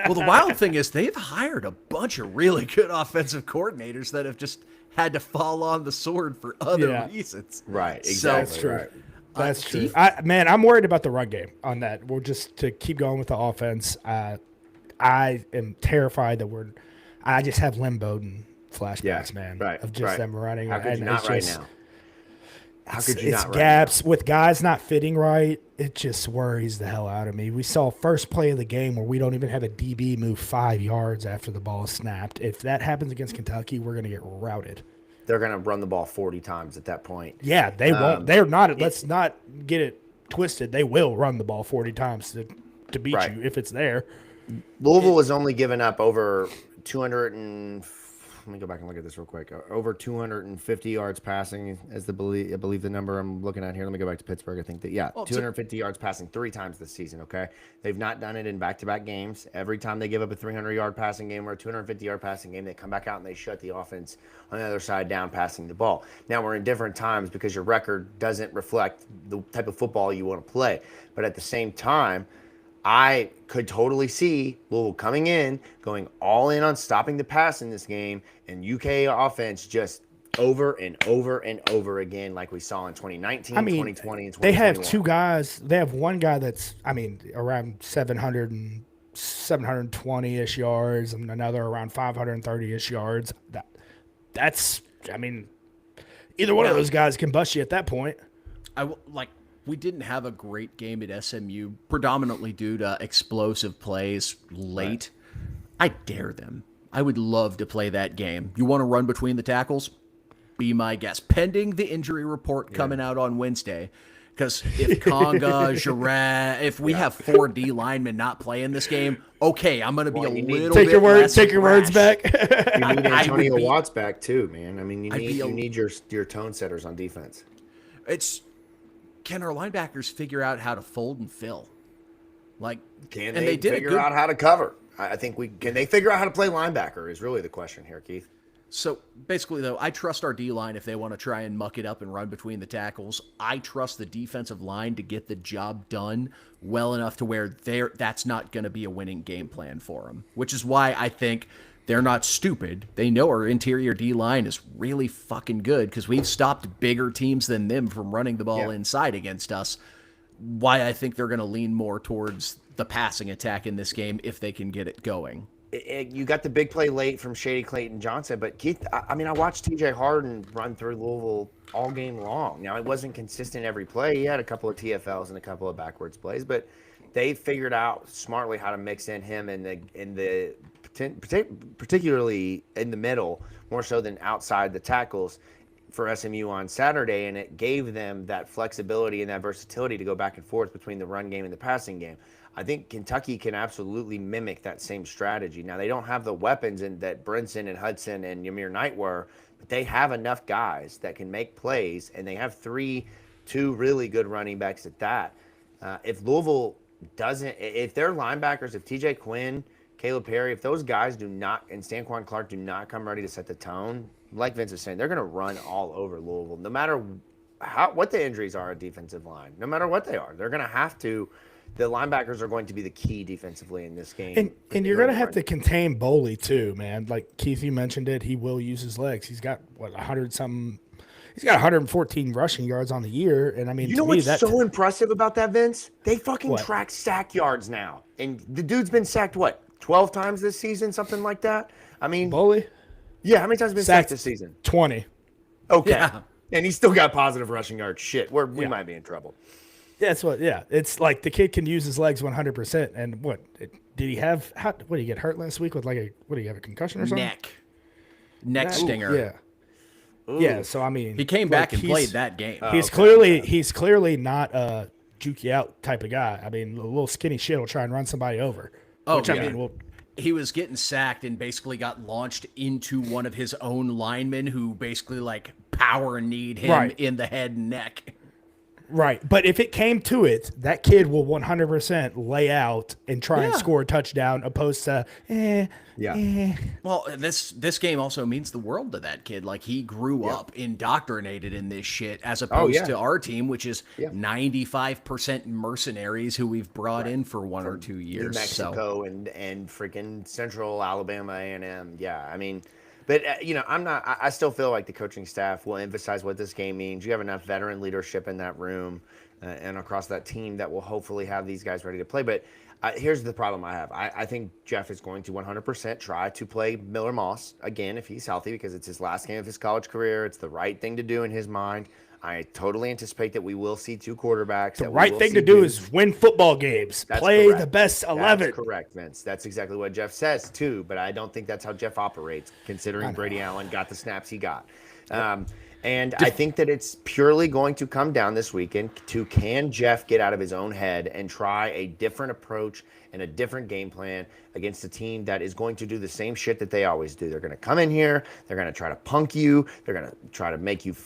Well, the wild thing is they've hired a bunch of really good offensive coordinators that have just had to fall on the sword for other reasons. Right, So- exactly. That's true. Right. That's true. Steve? I'm worried about the run game on that. We're just to keep going with the offense. I am terrified that I just have Lynn Bowden flashbacks, man, right, of just right. them running. How could and you not it's right just- now? How It's, could you it's not right gaps with guys not fitting right. It just worries the hell out of me. We saw first play of the game where we don't even have a DB move 5 yards after the ball is snapped. If that happens against Kentucky, we're going to get routed. They're going to run the ball 40 times at that point. Yeah, they won't. They're not. Let's not get it twisted. They will run the ball 40 times to beat Right. you if it's there. Louisville was only given up over 200 and let me go back and look at this real quick. Over 250 yards passing is I believe the number I'm looking at here. Let me go back to Pittsburgh. I think that 250 yards passing 3 times this season. Okay, they've not done it in back-to-back games. Every time they give up a 300-yard passing game or a 250-yard passing game, they come back out and they shut the offense on the other side down passing the ball. Now we're in different times because your record doesn't reflect the type of football you want to play. But at the same time, I could totally see Louisville coming in, going all in on stopping the pass in this game, and UK offense just over and over and over again, like we saw in 2019, 2020, and 2021. They have 2 guys. They have one guy that's, around 720-ish yards, and another around 530-ish yards. That's Either one of those guys can bust you at that point. We didn't have a great game at SMU, predominantly due to explosive plays late. Right. I dare them. I would love to play that game. You want to run between the tackles? Be my guest. Pending the injury report coming out on Wednesday. Because if Conga, Jarrett, if we have 4 D linemen not playing this game, okay, I'm going to be a little bit less Take your words back. You need Antonio Watts back too, man. I mean, you need your tone setters on defense. Can our linebackers figure out how to fold and fill? Can they figure out how to cover? I think can they figure out how to play linebacker is really the question here, Keith. So basically, though, I trust our D-line if they want to try and muck it up and run between the tackles. I trust the defensive line to get the job done well enough to where that's not going to be a winning game plan for them, which is why I think they're not stupid. They know our interior D-line is really fucking good because we've stopped bigger teams than them from running the ball inside against us. Why I think they're going to lean more towards the passing attack in this game if they can get it going. You got the big play late from Shady Clayton Johnson, but Keith, I watched TJ Harden run through Louisville all game long. Now, it wasn't consistent every play. He had a couple of TFLs and a couple of backwards plays, but they figured out smartly how to mix in him particularly in the middle, more so than outside the tackles for SMU on Saturday, and it gave them that flexibility and that versatility to go back and forth between the run game and the passing game. I think Kentucky can absolutely mimic that same strategy. Now, they don't have the weapons that Brinson and Hudson and Ymir Knight were, but they have enough guys that can make plays, and they have two really good running backs at that. If Louisville if their linebackers, if TJ Quinn, Caleb Perry, if those guys do not, and Stanquan Clark do not come ready to set the tone, like Vince is saying, they're going to run all over Louisville, no matter what the injuries are at defensive line, no matter what they are. They're going to have to. The linebackers are going to be the key defensively in this game. And you're going to have to contain Boley too, man. Like Keith, you mentioned it. He will use his legs. He's got 100-something. He's got 114 rushing yards on the year. And I mean, you know what's so impressive about that, Vince? They fucking track sack yards now. And the dude's been sacked, 12 times this season, something like that? I mean, Boley? Yeah, how many times has he been sacked this season? 20. Okay. Yeah. And he's still got positive rushing yards. Shit, we might be in trouble. It's like the kid can use his legs 100%. And did he have? What did he get hurt last week with? Did he have a concussion or something? Neck stinger. Yeah. Ooh. Yeah. So I mean, he came back and played that game. He's clearly not a juke you out type of guy. I mean, a little skinny shit will try and run somebody over. He was getting sacked and basically got launched into one of his own linemen who basically power kneed him in the head and neck. Right, but if it came to it, that kid will 100% lay out and try and score a touchdown, opposed to Well, this game also means the world to that kid. He grew up indoctrinated in this shit, as opposed to our team, which is 95% mercenaries who we've brought in for 1 or 2 years. New Mexico and freaking Central Alabama A&M. Yeah, I mean. But, I still feel like the coaching staff will emphasize what this game means. You have enough veteran leadership in that room and across that team that will hopefully have these guys ready to play. But here's the problem I have. I think Jeff is going to 100% try to play Miller Moss again if he's healthy, because it's his last game of his college career. It's the right thing to do in his mind. I totally anticipate that we will see 2 quarterbacks. The right thing to do is win football games. Play the best 11. That's correct, Vince. That's exactly what Jeff says, too. But I don't think that's how Jeff operates, considering Brady Allen got the snaps he got. And I think that it's purely going to come down this weekend to, can Jeff get out of his own head and try a different approach and a different game plan against a team that is going to do the same shit that they always do. They're going to come in here. They're going to try to punk you. They're going to try to make you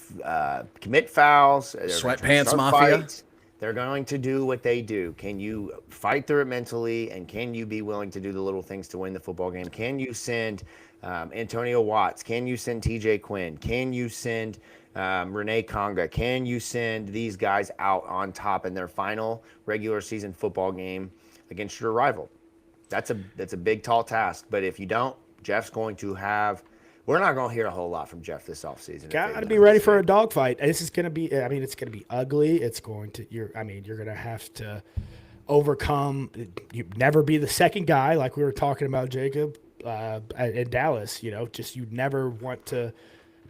commit fouls. Sweatpants Mafia. Fights. They're going to do what they do. Can you fight through it mentally, and can you be willing to do the little things to win the football game? Can you send Antonio Watts? Can you send TJ Quinn? Can you send Renee Conga? Can you send these guys out on top in their final regular season football game against your rival? That's a big, tall task. But if you don't, Jeff's going to have – we're not going to hear a whole lot from Jeff this offseason. Got to be ready for a dogfight. This is going to be – I mean, it's going to be ugly. It's going to – you're going to have to overcome – you never be the second guy like we were talking about, Jacob, in Dallas. Just you never want to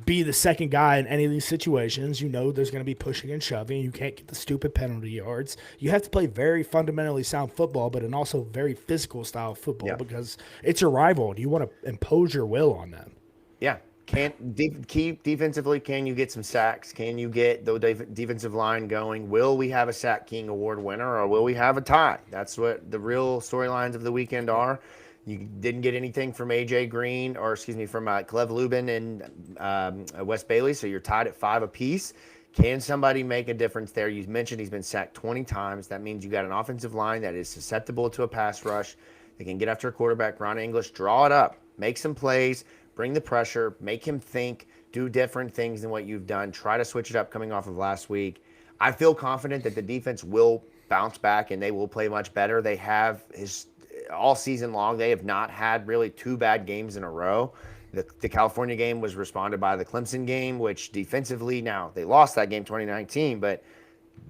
be the second guy in any of these situations. You know there's going to be pushing and shoving. You can't get the stupid penalty yards. You have to play very fundamentally sound football, but an also very physical style of football because it's your rival and you want to impose your will on them. Yeah. Keep defensively, can you get some sacks? Can you get the defensive line going? Will we have a Sack King Award winner or will we have a tie? That's what the real storylines of the weekend are. You didn't get anything from AJ Green from Cleve Lubin and Wes Bailey, so you're tied at 5 apiece. Can somebody make a difference there? You mentioned he's been sacked 20 times. That means you got an offensive line that is susceptible to a pass rush. They can get after a quarterback, Ron English, draw it up, make some plays, bring the pressure, make him think, do different things than what you've done. Try to switch it up coming off of last week. I feel confident that the defense will bounce back and they will play much better. They have all season long, they have not had really 2 bad games in a row. The California game was responded by the Clemson game, which defensively, now they lost that game 2019, but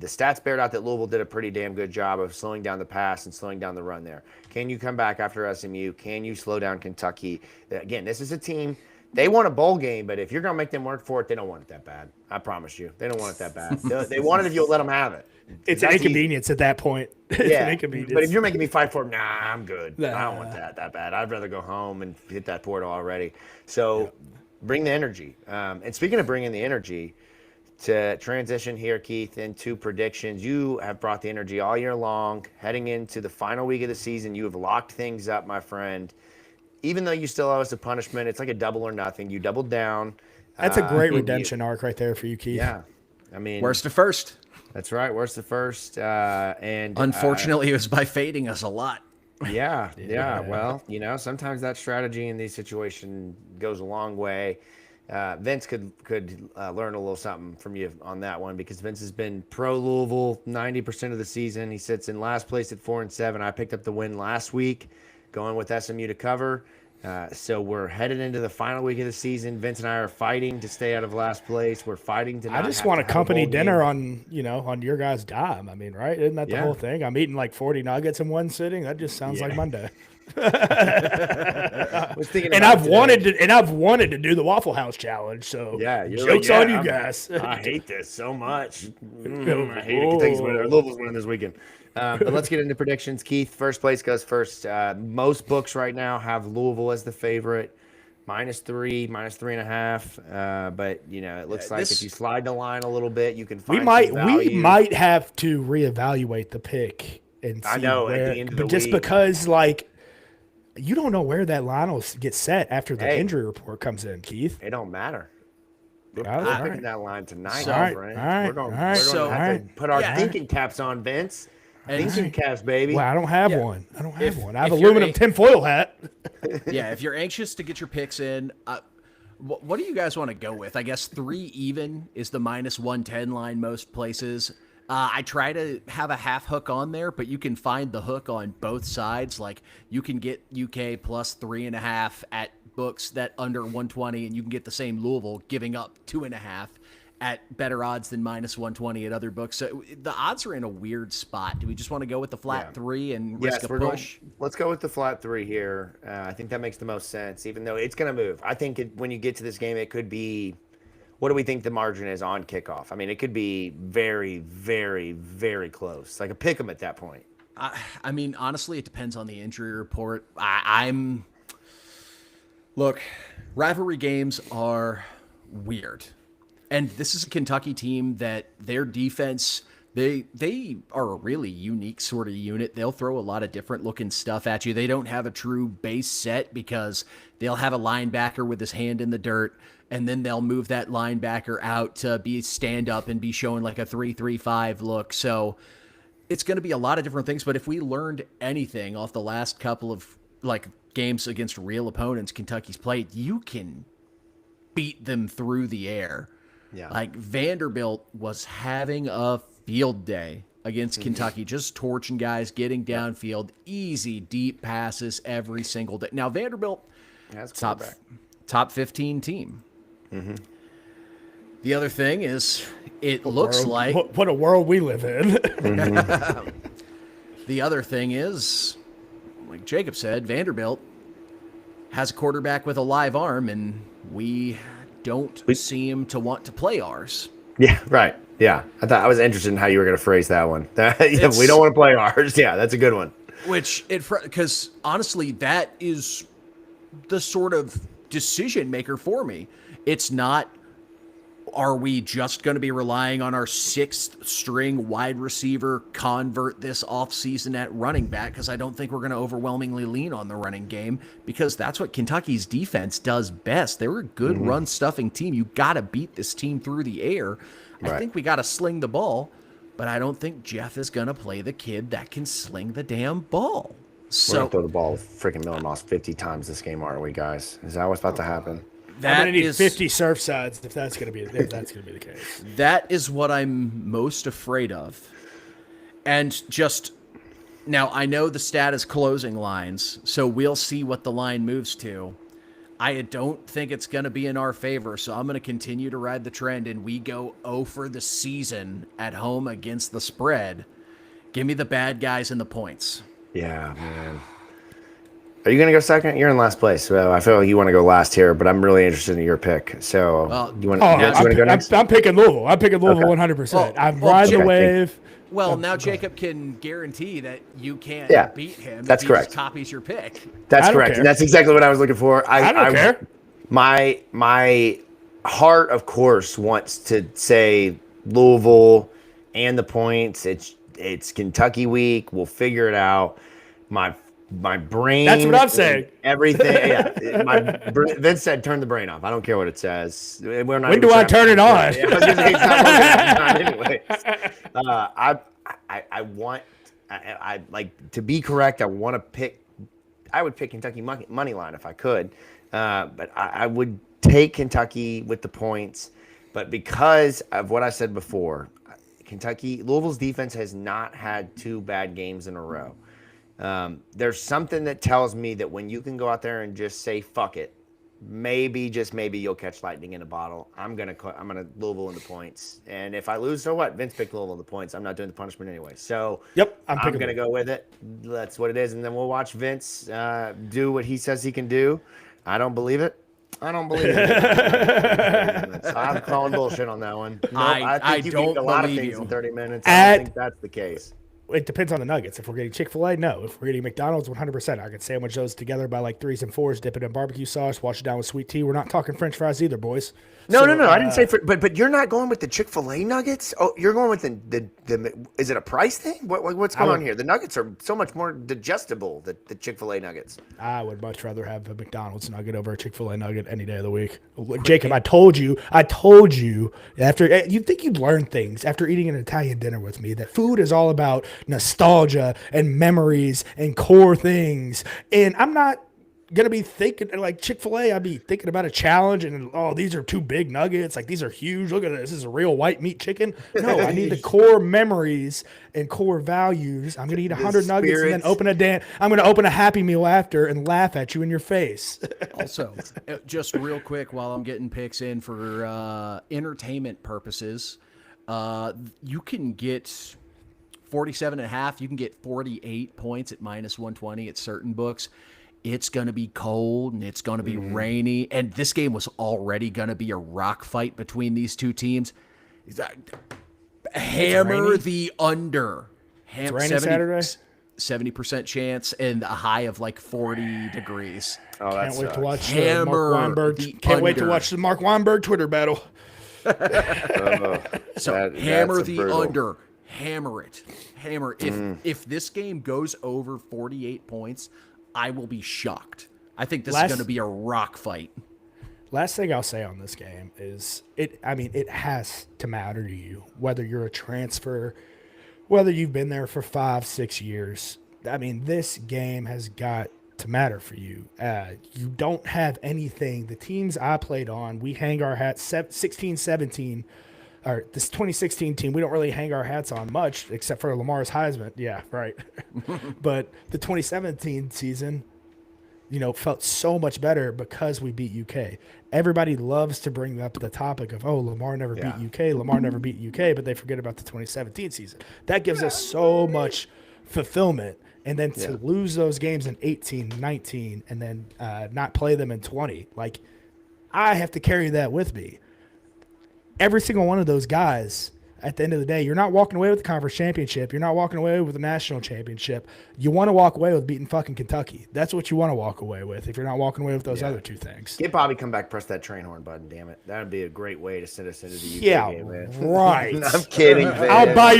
the stats bared out that Louisville did a pretty damn good job of slowing down the pass and slowing down the run there. Can you come back after SMU? Can you slow down Kentucky? Again, this is a team, they want a bowl game, but if you're going to make them work for it, they don't want it that bad. I promise you. They don't want it that bad. They want it if you'll let them have it. It's an inconvenience at that point. It's an inconvenience. But if you're making me fight for it, I'm good. I don't want that bad. I'd rather go home and hit that portal already. So bring the energy. And speaking of bringing the energy, to transition here, Keith, into predictions, you have brought the energy all year long. Heading into the final week of the season, you have locked things up, my friend. Even though you still owe us a punishment, it's like a double or nothing. You doubled down. That's a great redemption arc right there for you, Keith. Yeah. I mean, worst to first. That's right. Worst to first. And unfortunately, it was by fading us a lot. Yeah. Well, sometimes that strategy in these situations goes a long way. Vince could learn a little something from you on that one because Vince has been pro Louisville 90% of the season. He sits in last place at 4-7. I picked up the win last week, going with SMU to cover. So we're headed into the final week of the season. Vince and I are fighting to stay out of last place. We're fighting to. I just want a company dinner on your guys' dime. I mean, right? Isn't that the whole thing? I'm eating like 40 nuggets in one sitting. That just sounds like Monday. I've wanted to do the Waffle House challenge. So jokes on you guys. I hate this so much. I hate it. Kentucky's winning. Louisville's winning this weekend. But let's get into predictions. Keith, first place goes first. Most books right now have Louisville as the favorite, -3, -3.5. But it looks like if you slide the line a little bit, you can find we might have to reevaluate the pick and see at the end of the week. Because you don't know where that line will get set after the injury report comes in, Keith. It don't matter. We're picking that line tonight, friend. We're going to have to put our thinking caps on, Vince. Thinking caps, baby. Well, I don't have one. I have aluminum tinfoil hat. Yeah, if you're anxious to get your picks in, what do you guys want to go with? I guess 3 even is the -110 line most places. I try to have a half hook on there, but you can find the hook on both sides. Like you can get UK +3.5 at books that under 120, and you can get the same Louisville giving up 2.5 at better odds than -120 at other books. So the odds are in a weird spot. Do we just want to go with the flat 3 and risk a push? Let's go with the flat 3 here. I think that makes the most sense, even though it's going to move. I think when you get to this game, it could be. What do we think the margin is on kickoff? I mean, it could be very, very, very close, like a pick 'em at that point. I mean, honestly, it depends on the injury report. Look, rivalry games are weird. And this is a Kentucky team that their defense, they are a really unique sort of unit. They'll throw a lot of different looking stuff at you. They don't have a true base set because they'll have a linebacker with his hand in the dirt, and then they'll move that linebacker out to be stand up and be showing like a 3-3-5 look. So it's going to be a lot of different things. But if we learned anything off the last couple of games against real opponents Kentucky's played, you can beat them through the air. Yeah. Like Vanderbilt was having a field day against Kentucky, just torching guys, getting downfield, easy, deep passes every single day. Now Vanderbilt, top 15 team. Mm-hmm. The other thing is, it looks like what a world we live in. The other thing is, like Jacob said, Vanderbilt has a quarterback with a live arm, and we don't seem to want to play ours. Yeah, right. Yeah, I was interested in how you were going to phrase that one. We don't want to play ours. Yeah, that's a good one. Because honestly, that is the sort of decision maker for me. It's not, are we just going to be relying on our sixth string wide receiver convert this offseason at running back? Because I don't think we're going to overwhelmingly lean on the running game, because that's what Kentucky's defense does best. They're a good run stuffing team. You got to beat this team through the air. Right. I think we got to sling the ball, but I don't think Jeff is going to play the kid that can sling the damn ball. We're going to throw the ball with freaking Miller Moss 50 times this game, aren't we, guys? Is that what's about to happen? I'm gonna need 50 surf sides if that's gonna be the case. That is what I'm most afraid of. And just now, I know the stat is closing lines, so we'll see what the line moves to. I don't think it's going to be in our favor, so I'm going to continue to ride the trend, and we go 0 for the season at home against the spread. Give me the bad guys and the points. Yeah, man. Are you going to go second? You're in last place, so I feel like you want to go last here, but I'm really interested in your pick. So you want to go next? I'm picking Louisville. I'm picking Louisville 100%. I'm riding the wave. Well, now Jacob can guarantee that you can't beat him. That's if he correct. Just copies your pick. That's correct. And that's exactly what I was looking for. I don't care. My heart, of course, wants to say Louisville and the points. It's Kentucky week. We'll figure it out. My brain. That's what I'm saying. Everything. Yeah. Vince said, "Turn the brain off." I don't care what it says. We're not when do I turn it on? Yeah, I was gonna say it's not working anyways. I want. I like to be correct. I want to pick. I would pick Kentucky money line if I could, but I would take Kentucky with the points. But because of what I said before, Louisville's defense has not had 2 bad games in a row. There's something that tells me that when you can go out there and just say fuck it, maybe just maybe you'll catch lightning in a bottle. I'm gonna Louisville in the points, and if I lose, so what? Vince picked Louisville in the points. I'm not doing the punishment anyway. So yep, I'm gonna go with it. That's what it is, and then we'll watch Vince do what he says he can do. I don't believe it. I'm calling bullshit on that one. Nope, I think you can do a lot of things in 30 minutes. I don't think that's the case. It depends on the nuggets. If we're getting Chick-fil-A, no. If we're getting McDonald's, 100%. I could sandwich those together by like 3s and 4s, dip it in barbecue sauce, wash it down with sweet tea. We're not talking French fries either, boys. No. I didn't say, but you're not going with the Chick-fil-A nuggets. Oh, you're going with the. Is it a price thing? What's going on here? The nuggets are so much more digestible. The Chick-fil-A nuggets. I would much rather have a McDonald's nugget over a Chick-fil-A nugget any day of the week. Jacob, I told you. After you think you'd learn things after eating an Italian dinner with me that food is all about nostalgia and memories and core things, and I'm not gonna be thinking like Chick-fil-A. I'd be thinking about a challenge and these are 2 big nuggets, like these are huge, look at this is a real white meat chicken. No, I need the core memories and core values. I'm gonna eat 100 nuggets and then I'm gonna open a Happy Meal after and laugh at you in your face. Also, just real quick while I'm getting picks in for entertainment purposes, you can get 47.5, you can get 48 points at -120 at certain books. It's going to be cold and it's going to be rainy. And this game was already going to be a rock fight between these two teams. Hammer the under. It's raining Saturday? 70% chance and a high of like 40 degrees. Oh, Can't wait to watch Hammer Mark Weinberg. Can't wait to watch the Mark Weinberg Twitter battle. So hammer the under. Hammer it. Hammer. If this game goes over 48 points, I will be shocked. I think this is going to be a rock fight. Last thing I'll say on this game is it has to matter to you, whether you're a transfer, whether you've been there for 5-6 years. I mean, this game has got to matter for you. You don't have anything. The teams I played on, we hang our hats 16, 17, or this 2016 team, we don't really hang our hats on much except for Lamar's Heisman. Yeah, right. But the 2017 season, felt so much better because we beat UK. Everybody loves to bring up the topic of, Lamar never beat UK. Lamar never beat UK, but they forget about the 2017 season. That gives us so much fulfillment. And then to lose those games in 18, 19, and then not play them in 20, I have to carry that with me. Every single one of those guys, at the end of the day, you're not walking away with the conference championship. You're not walking away with the national championship. You want to walk away with beating fucking Kentucky. That's what you want to walk away with if you're not walking away with those other two things. Get Bobby come back, press that train horn button, damn it. That would be a great way to send us into the UK game, man. Right. I'm kidding, man. I'll buy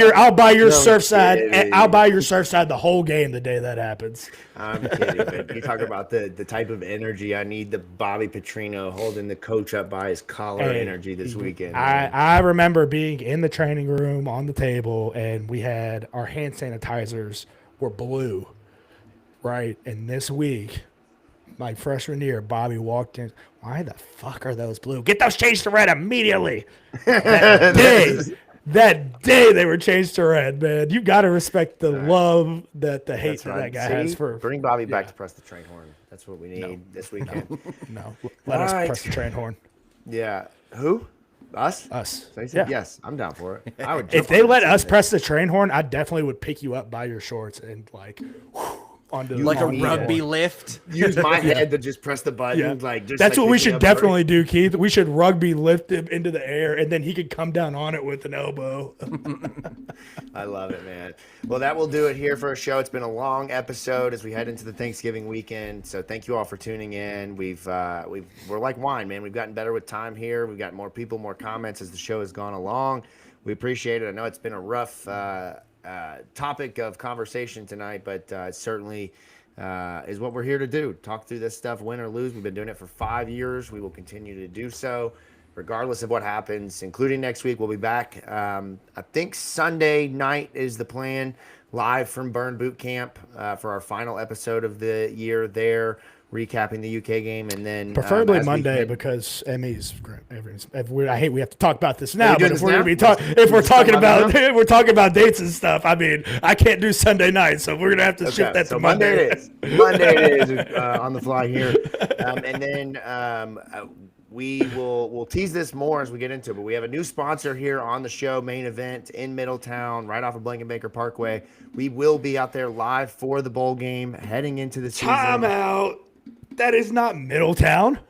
your Surfside. I'll buy your Surfside the whole game the day that happens. I'm kidding, man. You talk about the type of energy I need. The Bobby Petrino holding the coach up by his collar energy this weekend. I remember being in the training room on the table, and we had our hand sanitizers were blue, right? And this week, my freshman year, Bobby walked in. Why the fuck are those blue? Get those changed to red immediately. That day they were changed to red, man. You got to respect the love that the hate that guy has for. Bring Bobby back to press the train horn. That's what we need this weekend. No, let us press the train horn. Yeah. Who? Us? Us. So yes, I'm down for it. I would. If they let us press the train horn, I definitely would pick you up by your shorts and onto like a rugby lift. Use my head to just press the button. Yeah. That's what we should definitely do, Keith. We should rugby lift him into the air, and then he could come down on it with an elbow. I love it, man. Well, that will do it here for our show. It's been a long episode as we head into the Thanksgiving weekend. So thank you all for tuning in. We're like wine, man. We've gotten better with time here. We've got more people, more comments as the show has gone along. We appreciate it. I know it's been a rough topic of conversation tonight, but certainly is what we're here to do. Talk through this stuff, win or lose. We've been doing it for 5 years. We will continue to do so regardless of what happens, including next week. We'll be back. I think Sunday night is the plan, live from Burn Boot Camp for our final episode of the year there, recapping the UK game, and then preferably Monday because Emmy's. I hate we have to talk about this now, but if we're talking about dates and stuff, I mean, I can't do Sunday night, so we're gonna have to shift that to Monday. Monday it is on the fly here, and then we'll tease this more as we get into it. But we have a new sponsor here on the show, Main Event in Middletown, right off of Blankenbaker Parkway. We will be out there live for the bowl game, heading into the season. Time out. That is not Middletown.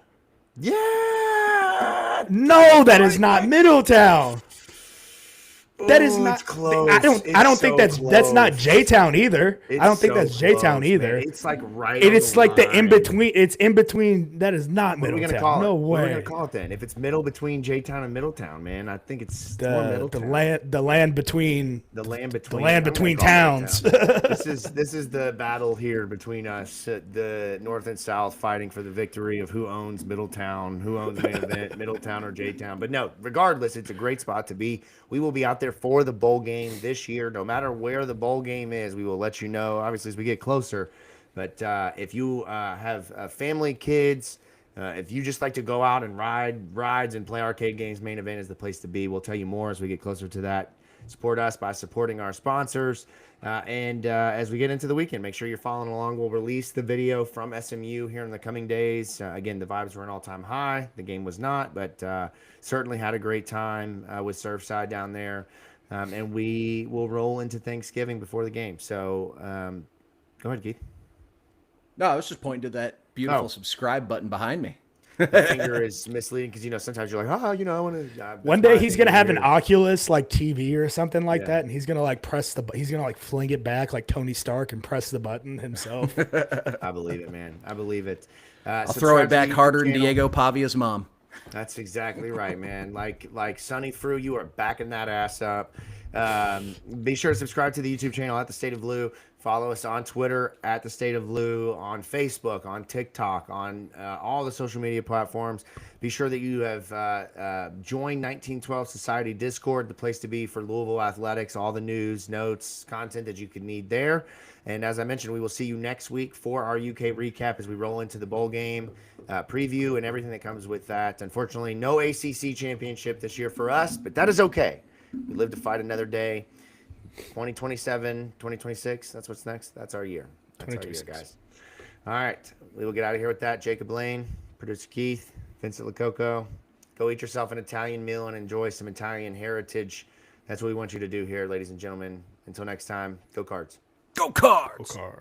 Yeah. No, that is not Middletown. That is not close. I don't think that's not J-Town either. I don't think that's J-Town either. Man. It's like right. It's like the in between. It's in between. That is not Middletown. No way. What are we gonna call it then? If it's middle between J-Town and Middletown, man, I think it's the land between towns. This is the battle here between us, the North and South, fighting for the victory of who owns Middletown, who owns Main Event, Middletown or J-Town. But no, regardless, it's a great spot to be. We will be out there for the bowl game this year. No matter where the bowl game is, we will let you know, obviously, as we get closer. But if you have family, kids, if you just like to go out and ride rides and play arcade games, Main Event is the place to be. We'll tell you more as we get closer to that. Support us by supporting our sponsors. And as we get into the weekend, make sure you're following along. We'll release the video from SMU here in the coming days. Again, the vibes were an all-time high. The game was not, but certainly had a great time with Surfside down there. And we will roll into Thanksgiving before the game. So go ahead, Keith. No, I was just pointing to that beautiful subscribe button behind me. The finger is misleading because sometimes you're like, I want to. One day he's gonna have an Oculus like TV or something like that, and he's gonna like fling it back like Tony Stark and press the button himself. I believe it, man. I believe it. I'll throw it back harder than Diego Pavia's mom. That's exactly right, man. Like Sonny Frew, you are backing that ass up. Be sure to subscribe to the YouTube channel at The State of Lou. Follow us on Twitter at The State of Lou, on Facebook, on TikTok, on all the social media platforms. Be sure that you have joined 1912 Society Discord, the place to be for Louisville athletics, all the news, notes, content that you could need there. And as I mentioned, we will see you next week for our UK recap as we roll into the bowl game preview and everything that comes with that. Unfortunately, no ACC championship this year for us, but that is okay. We live to fight another day. 2027, 2026, that's what's next. That's our year. That's our year, guys. All right. We will get out of here with that. Jacob Lane, producer Keith, Vincent Lococo. Go eat yourself an Italian meal and enjoy some Italian heritage. That's what we want you to do here, ladies and gentlemen. Until next time, go Cards. Go Cards! Go Cards.